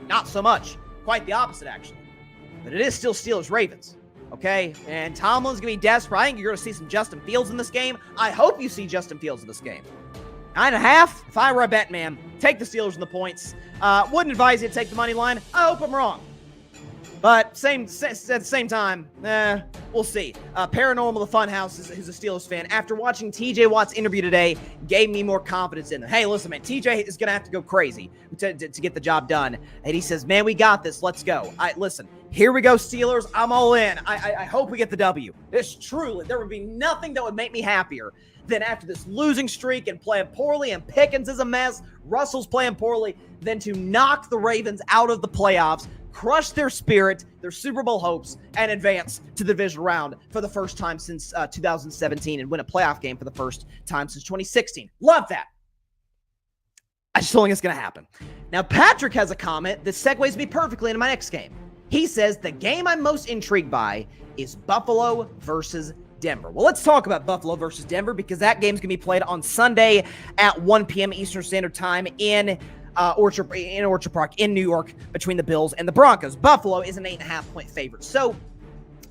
not so much. Quite the opposite, actually. But it is still Steelers-Ravens. Okay? And Tomlin's going to be desperate. I think you're going to see some Justin Fields in this game. I hope you see Justin Fields in this game. 9.5? If I were a bet man, take the Steelers in the points. Wouldn't advise you to take the money line. I hope I'm wrong. But at the same time, we'll see. Paranormal the Funhouse, who's a Steelers fan, after watching TJ Watt's interview today, gave me more confidence in them. Hey, listen, man, TJ is going to have to go crazy to get the job done. And he says, man, we got this. Let's go. Listen, here we go, Steelers. I'm all in. I hope we get the W. This truly, there would be nothing that would make me happier than after this losing streak and playing poorly, and Pickens is a mess, Russell's playing poorly, than to knock the Ravens out of the playoffs, crush their spirit, their Super Bowl hopes, and advance to the divisional round for the first time since 2017 and win a playoff game for the first time since 2016. Love that. I just don't think it's going to happen. Now, Patrick has a comment that segues me perfectly into my next game. He says, the game I'm most intrigued by is Buffalo versus Denver. Well, let's talk about Buffalo versus Denver, because that game's going to be played on Sunday at 1 p.m. Eastern Standard Time in Orchard Park in New York, between the Bills and the Broncos. Buffalo is an 8.5-point favorite. So,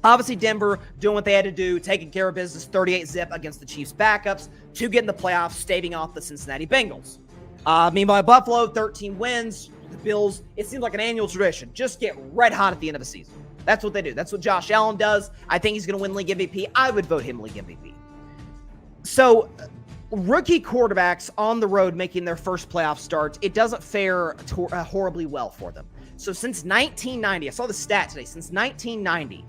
obviously, Denver doing what they had to do, taking care of business, 38-zip against the Chiefs' backups to get in the playoffs, staving off the Cincinnati Bengals. Meanwhile, Buffalo, 13 wins. The Bills, it seems like an annual tradition, just get red hot at the end of the season. That's what they do. That's what Josh Allen does. I think he's going to win league MVP. I would vote him league MVP. So, rookie quarterbacks on the road making their first playoff starts, it doesn't fare horribly well for them. So since 1990, I saw the stat today, since 1990,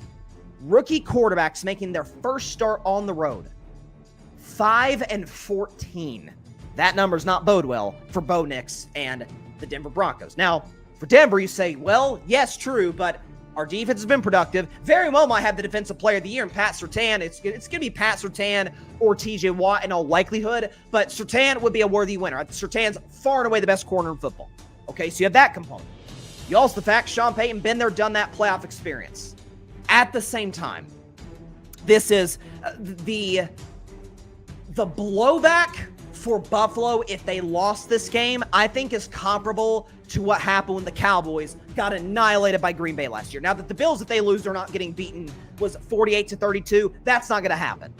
rookie quarterbacks making their first start on the road, 5-14. That number's not bode well for Bo Nix and the Denver Broncos. Now, for Denver, you say, well, yes, true, but our defense has been productive. Very well might have the defensive player of the year in Pat Surtain. It's going to be Pat Surtain or TJ Watt in all likelihood, but Surtain would be a worthy winner. Surtain's far and away the best corner in football. Okay, so you have that component. You also the fact Sean Payton been there, done that playoff experience. At the same time, this is the blowback for Buffalo if they lost this game, I think is comparable to what happened when the Cowboys got annihilated by Green Bay last year. Now that the Bills, if they lose, they're not getting beaten, was 48-32. That's not going to happen.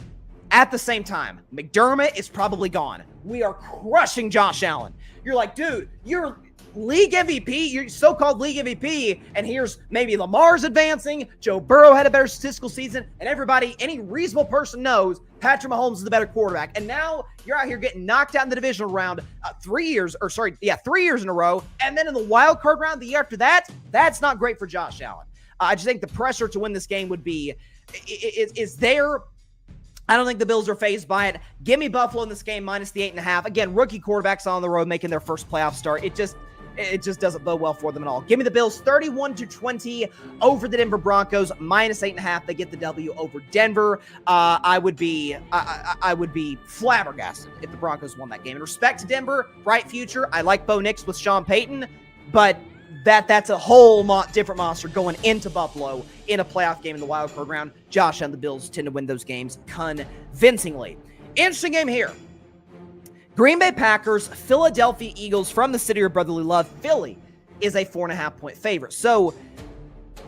At the same time, McDermott is probably gone. We are crushing Josh Allen. You're like, dude, you're league MVP, you're so-called league MVP, and here's maybe Lamar's advancing, Joe Burrow had a better statistical season, and everybody, any reasonable person knows Patrick Mahomes is the better quarterback. And now you're out here getting knocked out in the divisional round 3 years in a row, and then in the wild card round the year after that, that's not great for Josh Allen. I just think the pressure to win this game would be, is there. I don't think the Bills are fazed by it. Give me Buffalo in this game minus the 8.5. Again, rookie quarterbacks on the road making their first playoff start. It just doesn't bode well for them at all. Give me the Bills 31-20 over the Denver Broncos minus 8.5. They get the W over Denver. I would be flabbergasted if the Broncos won that game. In respect to Denver, bright future. I like Bo Nix with Sean Payton, but that's a whole different monster going into Buffalo in a playoff game in the wild card round. Josh and the Bills tend to win those games convincingly. Interesting game here. Green Bay Packers, Philadelphia Eagles from the city of brotherly love. Philly is a 4.5-point favorite. So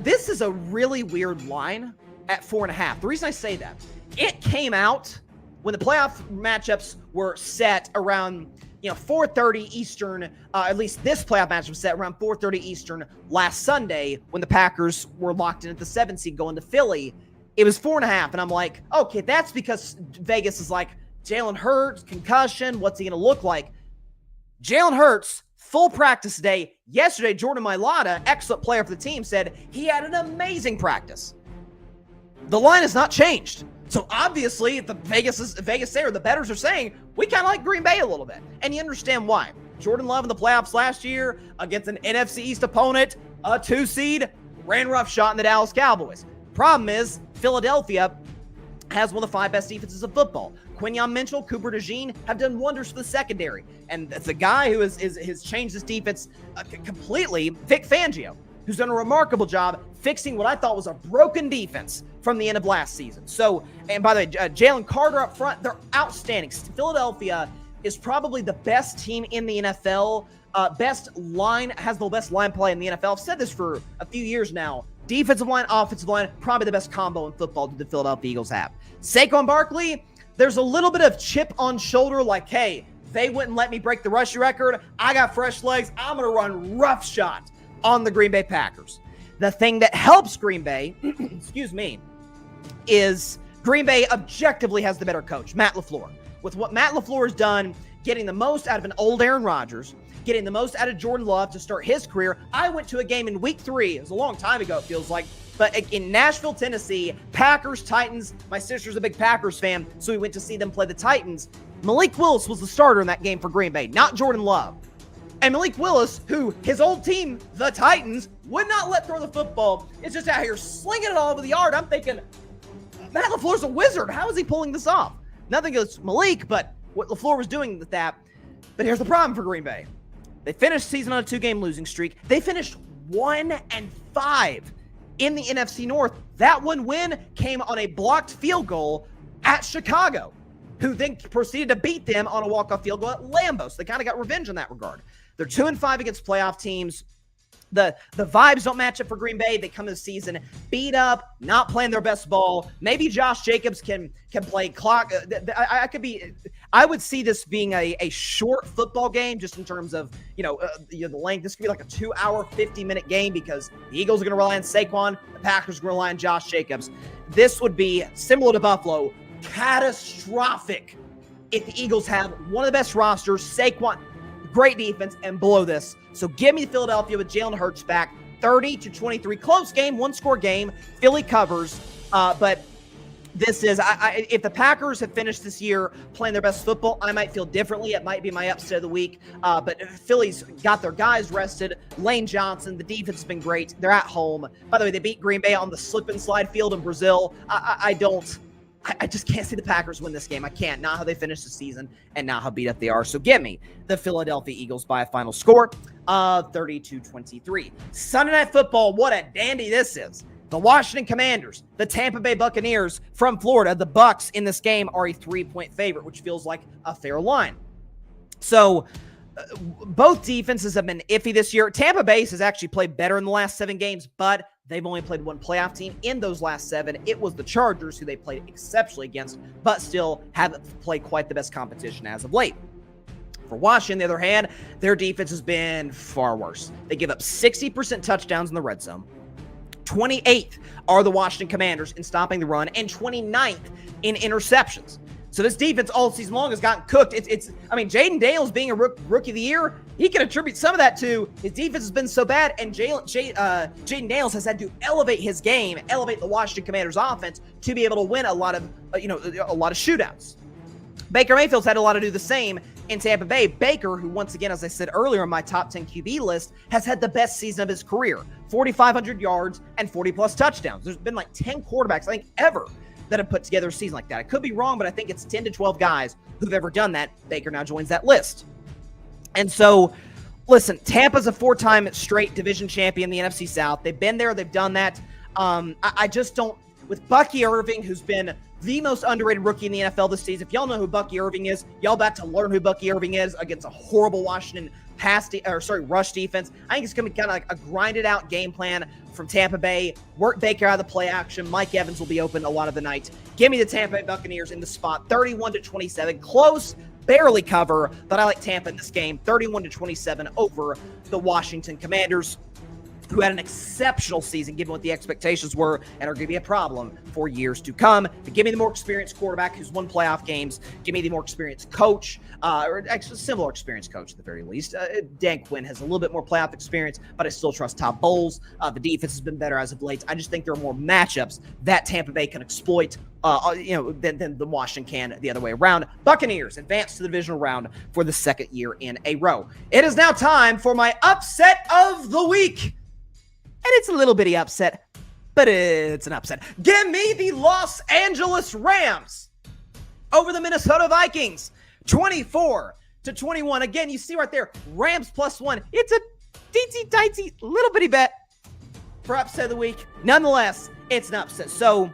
this is a really weird line at 4.5. The reason I say that, it came out when the playoff matchups were set around 4:30 Eastern, at least this playoff matchup was set around 4:30 Eastern last Sunday when the Packers were locked in at the 7th seed going to Philly. It was 4.5, and I'm like, okay, that's because Vegas is like, Jalen Hurts, concussion, what's he going to look like? Jalen Hurts, full practice day. Yesterday, Jordan Mailata, excellent player for the team, said he had an amazing practice. The line has not changed. So obviously, the Vegas there, the bettors are saying, we kind of like Green Bay a little bit. And you understand why. Jordan Love in the playoffs last year against an NFC East opponent, a 2 seed, ran roughshod in the Dallas Cowboys. Problem is, Philadelphia has one of the 5 best defenses of football. Quinyon Mitchell, Cooper DeJean have done wonders for the secondary. And it's a guy who has changed this defense completely, Vic Fangio, who's done a remarkable job fixing what I thought was a broken defense from the end of last season. So, and by the way, Jalen Carter up front, they're outstanding. Philadelphia is probably the best team in the NFL. Has the best line play in the NFL. I've said this for a few years now. Defensive line, offensive line, probably the best combo in football that the Philadelphia Eagles have. Saquon Barkley, there's a little bit of chip on shoulder like, hey, they wouldn't let me break the rushing record. I got fresh legs. I'm going to run roughshod on the Green Bay Packers. The thing that helps Green Bay, is Green Bay objectively has the better coach, Matt LaFleur. With what Matt LaFleur has done, getting the most out of an old Aaron Rodgers, getting the most out of Jordan Love to start his career. I went to a game in week 3. It was a long time ago, it feels like. But in Nashville, Tennessee, Packers, Titans. My sister's a big Packers fan, so we went to see them play the Titans. Malik Willis was the starter in that game for Green Bay, not Jordan Love. And Malik Willis, who his old team, the Titans, would not let throw the football, is just out here slinging it all over the yard. I'm thinking, Matt LaFleur's a wizard. How is he pulling this off? Nothing against Malik, but what LaFleur was doing with that. But here's the problem for Green Bay. They finished the season on a 2-game losing streak. They finished 1-5 in the NFC North. That one win came on a blocked field goal at Chicago, who then proceeded to beat them on a walk-off field goal at Lambeau. So they kind of got revenge in that regard. They're 2-5 against playoff teams. The vibes don't match up for Green Bay. They come to the season beat up, not playing their best ball. Maybe Josh Jacobs can play clock. I would see this being a short football game, just in terms of the length. This could be like a 2-hour, 50-minute game because the Eagles are going to rely on Saquon, the Packers are going to rely on Josh Jacobs. This would be similar to Buffalo, catastrophic if the Eagles have one of the best rosters, Saquon, great defense, and blow this. So give me Philadelphia with Jalen Hurts back, 30-23. Close game, 1-score game. Philly covers. But this is, if the Packers have finished this year playing their best football, I might feel differently. It might be my upset of the week. But Philly's got their guys rested. Lane Johnson, the defense has been great. They're at home. By the way, they beat Green Bay on the slip and slide field in Brazil. I just can't see the Packers win this game. I can't. Not how they finished the season and not how beat up they are. So give me the Philadelphia Eagles by a final score of 30-23. Sunday Night Football, what a dandy this is. The Washington Commanders, the Tampa Bay Buccaneers from Florida. The Bucs in this game are a 3-point favorite, which feels like a fair line. So both defenses have been iffy this year. Tampa Bay has actually played better in the last 7 games, but they've only played one playoff team in those last 7. It was the Chargers, who they played exceptionally against, but still haven't played quite the best competition as of late. For Washington, on the other hand, their defense has been far worse. They give up 60% touchdowns in the red zone. 28th are the Washington Commanders in stopping the run, and 29th in interceptions. So this defense all season long has gotten cooked. I mean, Jaden Daniels being a rookie of the year, he can attribute some of that to his defense has been so bad, and Jaden Daniels has had to elevate his game, elevate the Washington Commanders offense to be able to win a lot of shootouts. Baker Mayfield's had a lot to do the same in Tampa Bay. Baker, who once again, as I said earlier in my top 10 QB list, has had the best season of his career. 4,500 yards and 40-plus touchdowns. There's been like 10 quarterbacks, I think, ever that have put together a season like that. I could be wrong, but I think it's 10 to 12 guys who've ever done that. Baker now joins that list. And so, listen, Tampa's a 4-time straight division champion in the NFC South. They've been there. They've done that. I just don't, with Bucky Irving, who's been the most underrated rookie in the NFL this season. If y'all know who Bucky Irving is, y'all about to learn who Bucky Irving is against a horrible Washington rush defense. I think it's going to be kind of like a grinded out game plan from Tampa Bay. Work Baker out of the play action. Mike Evans will be open a lot of the night. Give me the Tampa Bay Buccaneers in the spot, 31-27. Close, barely cover, but I like Tampa in this game, 31-27 over the Washington Commanders, who had an exceptional season given what the expectations were and are going to be a problem for years to come. But give me the more experienced quarterback who's won playoff games. Give me the more experienced coach, or actually similar experienced coach at the very least. Dan Quinn has a little bit more playoff experience, but I still trust Todd Bowles. The defense has been better as of late. I just think there are more matchups that Tampa Bay can exploit than the Washington can the other way around. Buccaneers advance to the divisional round for the second year in a row. It is now time for my upset of the week. And it's a little bitty upset, but it's an upset. Give me the Los Angeles Rams over the Minnesota Vikings, 24-21. Again, you see right there, Rams +1. It's a teensy-tiny little bitty bet for upset of the week. Nonetheless, it's an upset. So,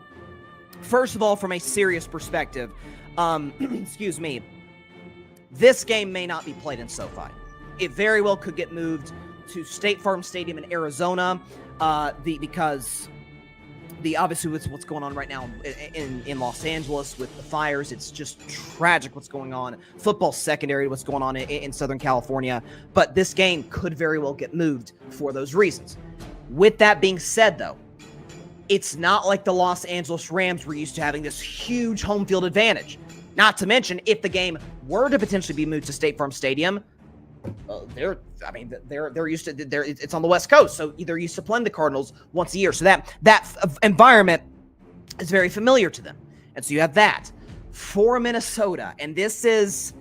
first of all, from a serious perspective, excuse me, this game may not be played in SoFi. It very well could get moved to State Farm Stadium in Arizona, because obviously with what's going on right now in Los Angeles with the fires, it's just tragic what's going on. Football secondary to what's going on in Southern California, but this game could very well get moved for those reasons. With that being said, though, it's not like the Los Angeles Rams were used to having this huge home field advantage. Not to mention, if the game were to potentially be moved to State Farm Stadium, they're used to, it's on the West Coast, so they're used to playing the Cardinals once a year. So that environment is very familiar to them. And so you have that for Minnesota. And this is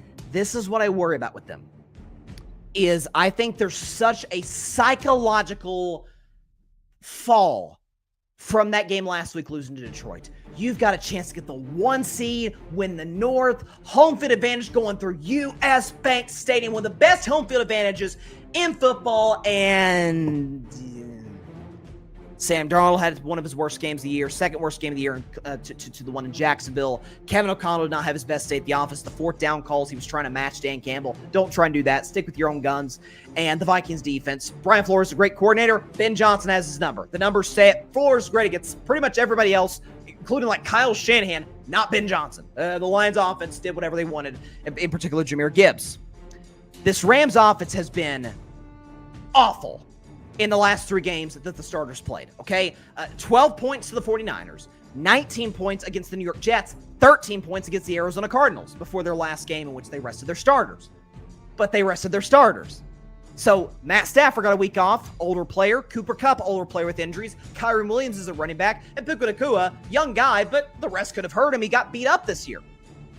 what I worry about with them, is I think there's such a psychological fall from that game last week losing to Detroit. You've got a chance to get the 1 seed, win the North, home field advantage going through US Bank Stadium, one of the best home field advantages in football, and Sam Darnold had one of his worst games of the year, second worst game of the year to the one in Jacksonville. Kevin O'Connell did not have his best day at the office. The 4th down calls, he was trying to match Dan Campbell. Don't try and do that. Stick with your own guns. And the Vikings defense, Brian Flores is a great coordinator. Ben Johnson has his number. The numbers say it. Flores is great against pretty much everybody else, including like Kyle Shanahan, not Ben Johnson. The Lions offense did whatever they wanted, in particular Jahmyr Gibbs. This Rams offense has been awful in the last 3 games that the starters played, okay? 12 points to the 49ers, 19 points against the New York Jets, 13 points against the Arizona Cardinals before their last game in which they rested their starters. But they rested their starters. So Matt Stafford got a week off, older player. Cooper Kupp, older player with injuries. Kyron Williams is a running back. And Puka Nacua, young guy, but the rest could have hurt him. He got beat up this year.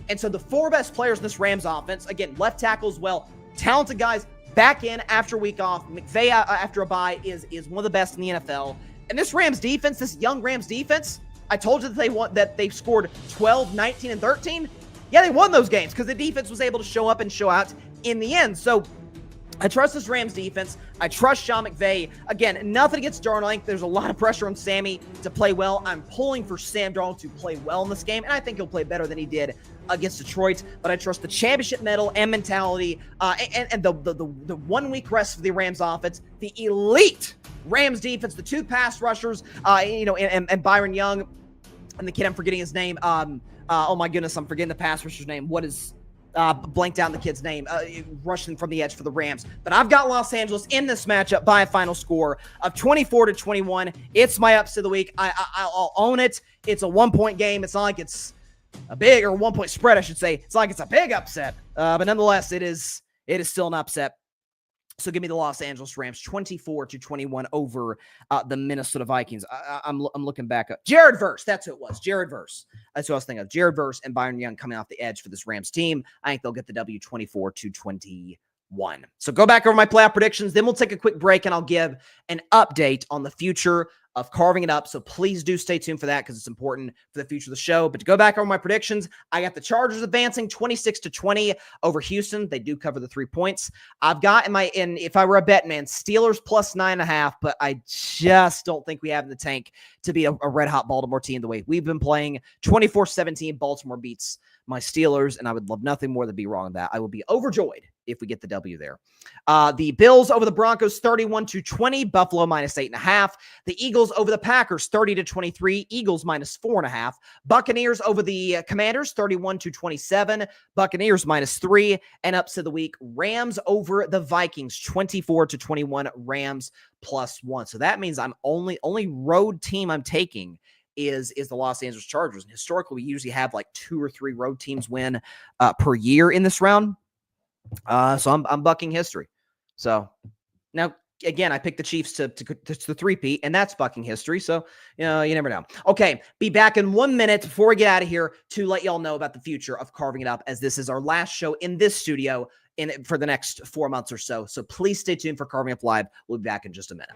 And so the 4 best players in this Rams offense, again, left tackle as well, talented guys, back in after a week off. McVay after a bye is one of the best in the NFL. And this Rams defense, this young Rams defense, I told you that they scored 12, 19, and 13. Yeah, they won those games because the defense was able to show up and show out in the end. So I trust this Rams defense. I trust Sean McVay. Again, nothing against Darnold. I think there's a lot of pressure on Sammy to play well. I'm pulling for Sam Darnold to play well in this game, and I think he'll play better than he did against Detroit. But I trust the championship medal and mentality, and the 1 week rest for the Rams offense, the elite Rams defense, the 2 pass rushers, and Byron Young, and the kid I'm forgetting his name. Oh my goodness, I'm forgetting the pass rusher's name. What is? Blanked out the kid's name, rushing from the edge for the Rams. But I've got Los Angeles in this matchup by a final score of 24-21. It's my upset of the week. I'll own it. It's a 1-point game. It's not like it's a big, or 1 point spread, I should say. It's like it's a big upset. But nonetheless, it is still an upset. So give me the Los Angeles Rams 24-21 over the Minnesota Vikings. I'm looking back up. Jared Verse, that's who it was. Jared Verse. That's who I was thinking of. Jared Verse and Byron Young coming off the edge for this Rams team. I think they'll get the W 24-21. So go back over my playoff predictions. Then we'll take a quick break and I'll give an update on the future of carving it up. So please do stay tuned for that because it's important for the future of the show. But to go back over my predictions, I got the Chargers advancing 26-20 over Houston. They do cover the 3 points. I've got if I were a Bettin Man, Steelers plus 9.5, but I just don't think we have in the tank to be a red hot Baltimore team the way we've been playing. 24-17, Baltimore beats my Steelers, and I would love nothing more than be wrong on that. I will be overjoyed if we get the W there. The Bills over the Broncos 31-20, Buffalo minus 8.5. The Eagles over the Packers 30-23, Eagles minus 4.5. Buccaneers over the Commanders 31-27, Buccaneers minus 3. And upset of the week, Rams over the Vikings 24-21, Rams plus 1. So that means I'm only road team I'm taking is the Los Angeles Chargers. And historically, we usually have like 2 or 3 road teams win per year in this round. So I'm bucking history. So now, again, I picked the Chiefs to three-peat, and that's bucking history. So, you never know. Okay, be back in 1 minute before we get out of here to let y'all know about the future of carving it up, as this is our last show in this studio for the next 4 months or so. So please stay tuned for Carving Up Live. We'll be back in just a minute.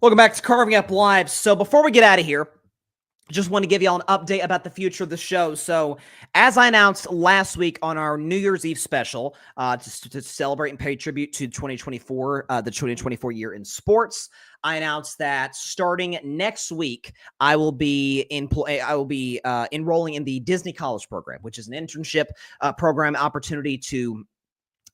Welcome back to Carving Up Live. So before we get out of here, just want to give y'all an update about the future of the show. So as I announced last week on our New Year's Eve special, to celebrate and pay tribute to 2024, the 2024 year in sports, I announced that starting next week, I will be enrolling in the Disney College program, which is an internship program opportunity to.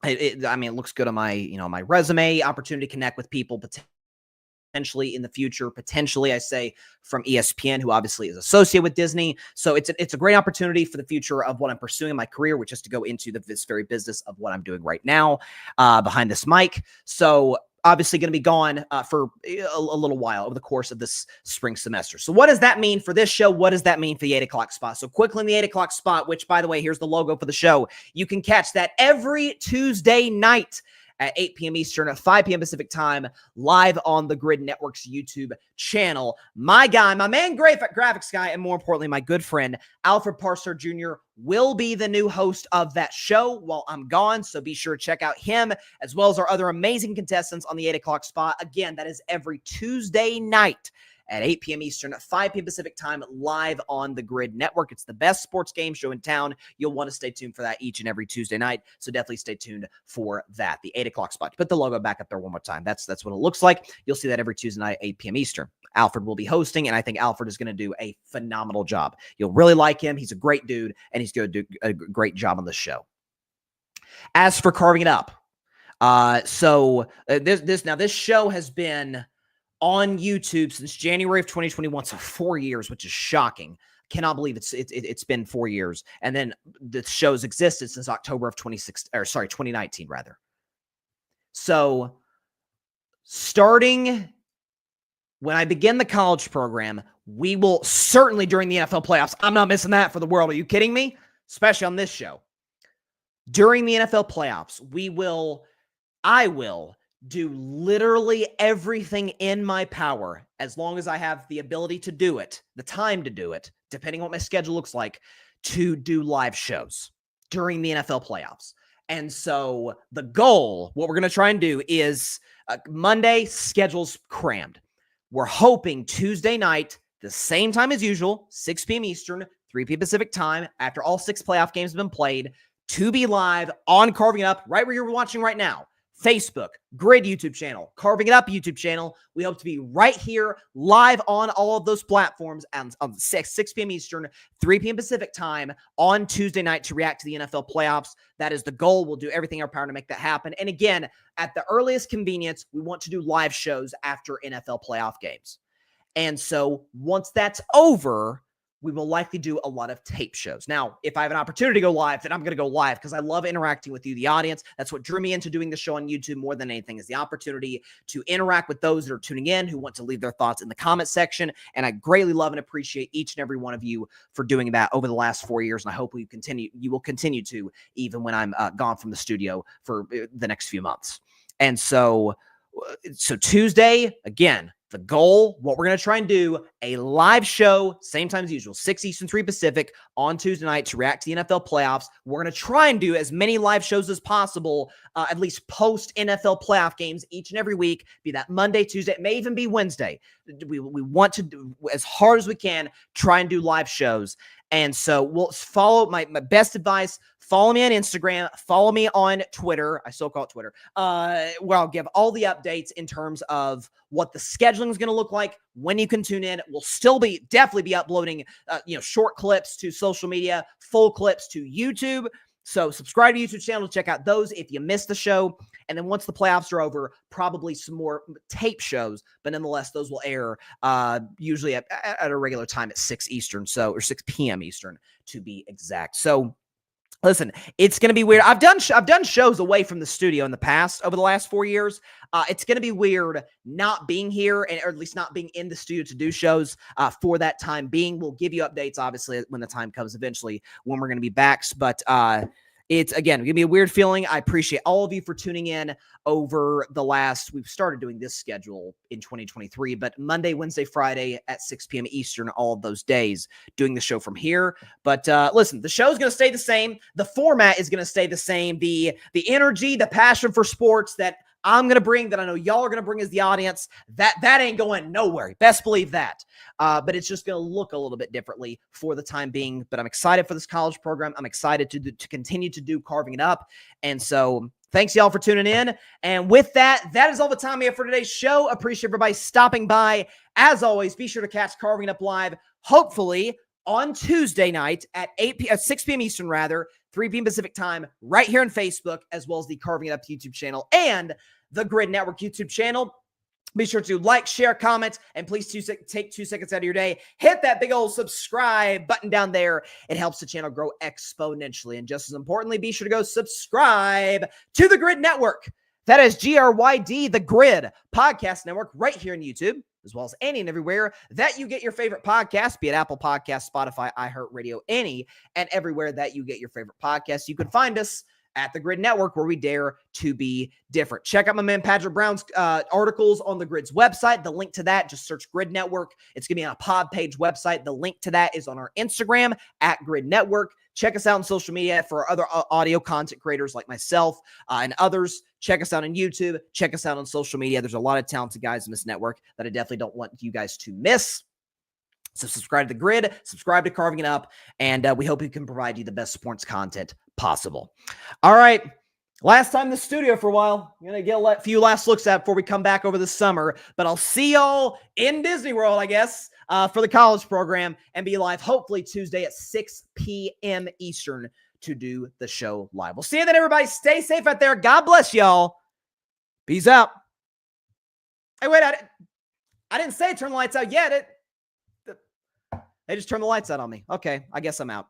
It looks good on my my resume. Opportunity to connect with people potentially in the future, potentially I say from ESPN, who obviously is associated with Disney. So it's a great opportunity for the future of what I'm pursuing in my career, which is to go into this very business of what I'm doing right now behind this mic. So obviously going to be gone for a little while over the course of this spring semester. So what does that mean for this show? What does that mean for the 8 o'clock spot? So quickly in the 8 o'clock spot, which by the way, here's the logo for the show. You can catch that every Tuesday night at 8 p.m. Eastern, at 5 p.m. Pacific time, live on the Grid Network's YouTube channel. My guy, my man graphics guy, and more importantly, my good friend, Alfred Parser Jr. will be the new host of that show while I'm gone. So be sure to check out him as well as our other amazing contestants on the 8 o'clock spot. Again, that is every Tuesday night at 8 p.m. Eastern, at 5 p.m. Pacific time, live on the Grid Network. It's the best sports game show in town. You'll want to stay tuned for that each and every Tuesday night, so definitely stay tuned for that. The 8 o'clock spot. Put the logo back up there one more time. That's what it looks like. You'll see that every Tuesday night, 8 p.m. Eastern. Alfred will be hosting, and I think Alfred is going to do a phenomenal job. You'll really like him. He's a great dude, and he's going to do a great job on the show. As for carving it up, this show has been on YouTube since January of 2021, so 4 years, which is shocking. Cannot believe it's been 4 years. And then the show's existed since October of 2019 rather. So starting when I begin the college program, we will certainly during the NFL playoffs. I'm not missing that for the world. Are you kidding me? Especially on this show. During the NFL playoffs, I will do literally everything in my power as long as I have the ability to do it, the time to do it, depending on what my schedule looks like, to do live shows during the NFL playoffs. And so the goal, what we're going to try and do is Monday, schedule's crammed. We're hoping Tuesday night, the same time as usual, 6 p.m. Eastern, 3 p.m. Pacific time, after all 6 playoff games have been played, to be live on Carving It Up, right where you're watching right now. Facebook, Grid YouTube channel, Carving It Up YouTube channel. We hope to be right here live on all of those platforms on 6 p.m. Eastern, 3 p.m. Pacific time on Tuesday night to react to the NFL playoffs. That is the goal. We'll do everything in our power to make that happen. And again, at the earliest convenience, we want to do live shows after NFL playoff games. And so once that's over, we will likely do a lot of tape shows. Now, if I have an opportunity to go live, then I'm going to go live because I love interacting with you, the audience. That's what drew me into doing the show on YouTube more than anything, is the opportunity to interact with those that are tuning in, who want to leave their thoughts in the comment section. And I greatly love and appreciate each and every one of you for doing that over the last 4 years. And I hope you will continue to, even when I'm gone from the studio for the next few months. And so Tuesday, again, the goal, what we're going to try and do, a live show, same time as usual, 6 Eastern, 3 Pacific, on Tuesday night to react to the NFL playoffs. We're going to try and do as many live shows as possible, at least post-NFL playoff games each and every week, be that Monday, Tuesday, it may even be Wednesday. We want to do, as hard as we can, try and do live shows. And so we'll follow my best advice. Follow me on Instagram. Follow me on Twitter. I still call it Twitter. Where I'll give all the updates in terms of what the scheduling is going to look like, when you can tune in. We'll still definitely be uploading, short clips to social media, full clips to YouTube. So subscribe to the YouTube channel to check out those if you missed the show. And then once the playoffs are over, probably some more tape shows. But nonetheless, those will air usually at a regular time at 6 Eastern, or 6 p.m. Eastern to be exact. So listen, it's going to be weird. I've done shows away from the studio in the past over the last 4 years. It's going to be weird not being here, or at least not being in the studio to do shows for that time being. We'll give you updates, obviously, when the time comes eventually when we're going to be back. But it's, again, going to be a weird feeling. I appreciate all of you for tuning in over the last, we've started doing this schedule in 2023, but Monday, Wednesday, Friday at 6 p.m. Eastern, all of those days, doing the show from here. But listen, the show's going to stay the same. The format is going to stay the same. The energy, the passion for sports that I'm going to bring, that I know y'all are going to bring as the audience, that ain't going nowhere. Best believe that. But it's just going to look a little bit differently for the time being. But I'm excited for this college program. I'm excited to continue to do Carving It Up. And so thanks, y'all, for tuning in. And with that, that is all the time we have for today's show. Appreciate everybody stopping by. As always, be sure to catch Carving It Up live, hopefully on Tuesday night at 6 p.m. Eastern, 3 p.m. Pacific time, right here on Facebook, as well as the Carving It Up YouTube channel and the Grid Network YouTube channel. Be sure to like, share, comment, and please take 2 seconds out of your day. Hit that big old subscribe button down there. It helps the channel grow exponentially. And just as importantly, be sure to go subscribe to the Grid Network. That is GRYD, the Grid Podcast Network, right here on YouTube, as well as any and everywhere that you get your favorite podcast, be it Apple Podcasts, Spotify, iHeartRadio, any and everywhere that you get your favorite podcasts. You can find us at the Grid Network, where we dare to be different. Check out my man Patrick Brown's articles on the Grid's website. The link to that, just search Grid Network. It's going to be on a pod page website. The link to that is on our Instagram at Grid Network. Check us out on social media for other audio content creators like myself and others. Check us out on YouTube. Check us out on social media. There's a lot of talented guys in this network that I definitely don't want you guys to miss. So subscribe to the Grid, subscribe to Carving It Up, and we hope we can provide you the best sports content possible. All right. Last time in the studio for a while. I'm going to get a few last looks at before we come back over the summer, but I'll see y'all in Disney World, I guess, for the college program, and be live hopefully Tuesday at 6 p.m. Eastern to do the show live. We'll see you then, everybody. Stay safe out there. God bless y'all. Peace out. Hey, wait, I didn't say turn the lights out yet. They just turned the lights out on me. Okay, I guess I'm out.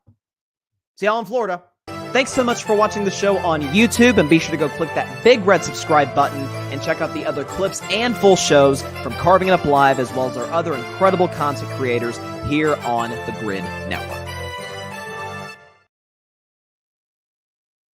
See y'all in Florida. Thanks so much for watching the show on YouTube, and be sure to go click that big red subscribe button and check out the other clips and full shows from Carving It Up Live, as well as our other incredible content creators here on the Grid Network.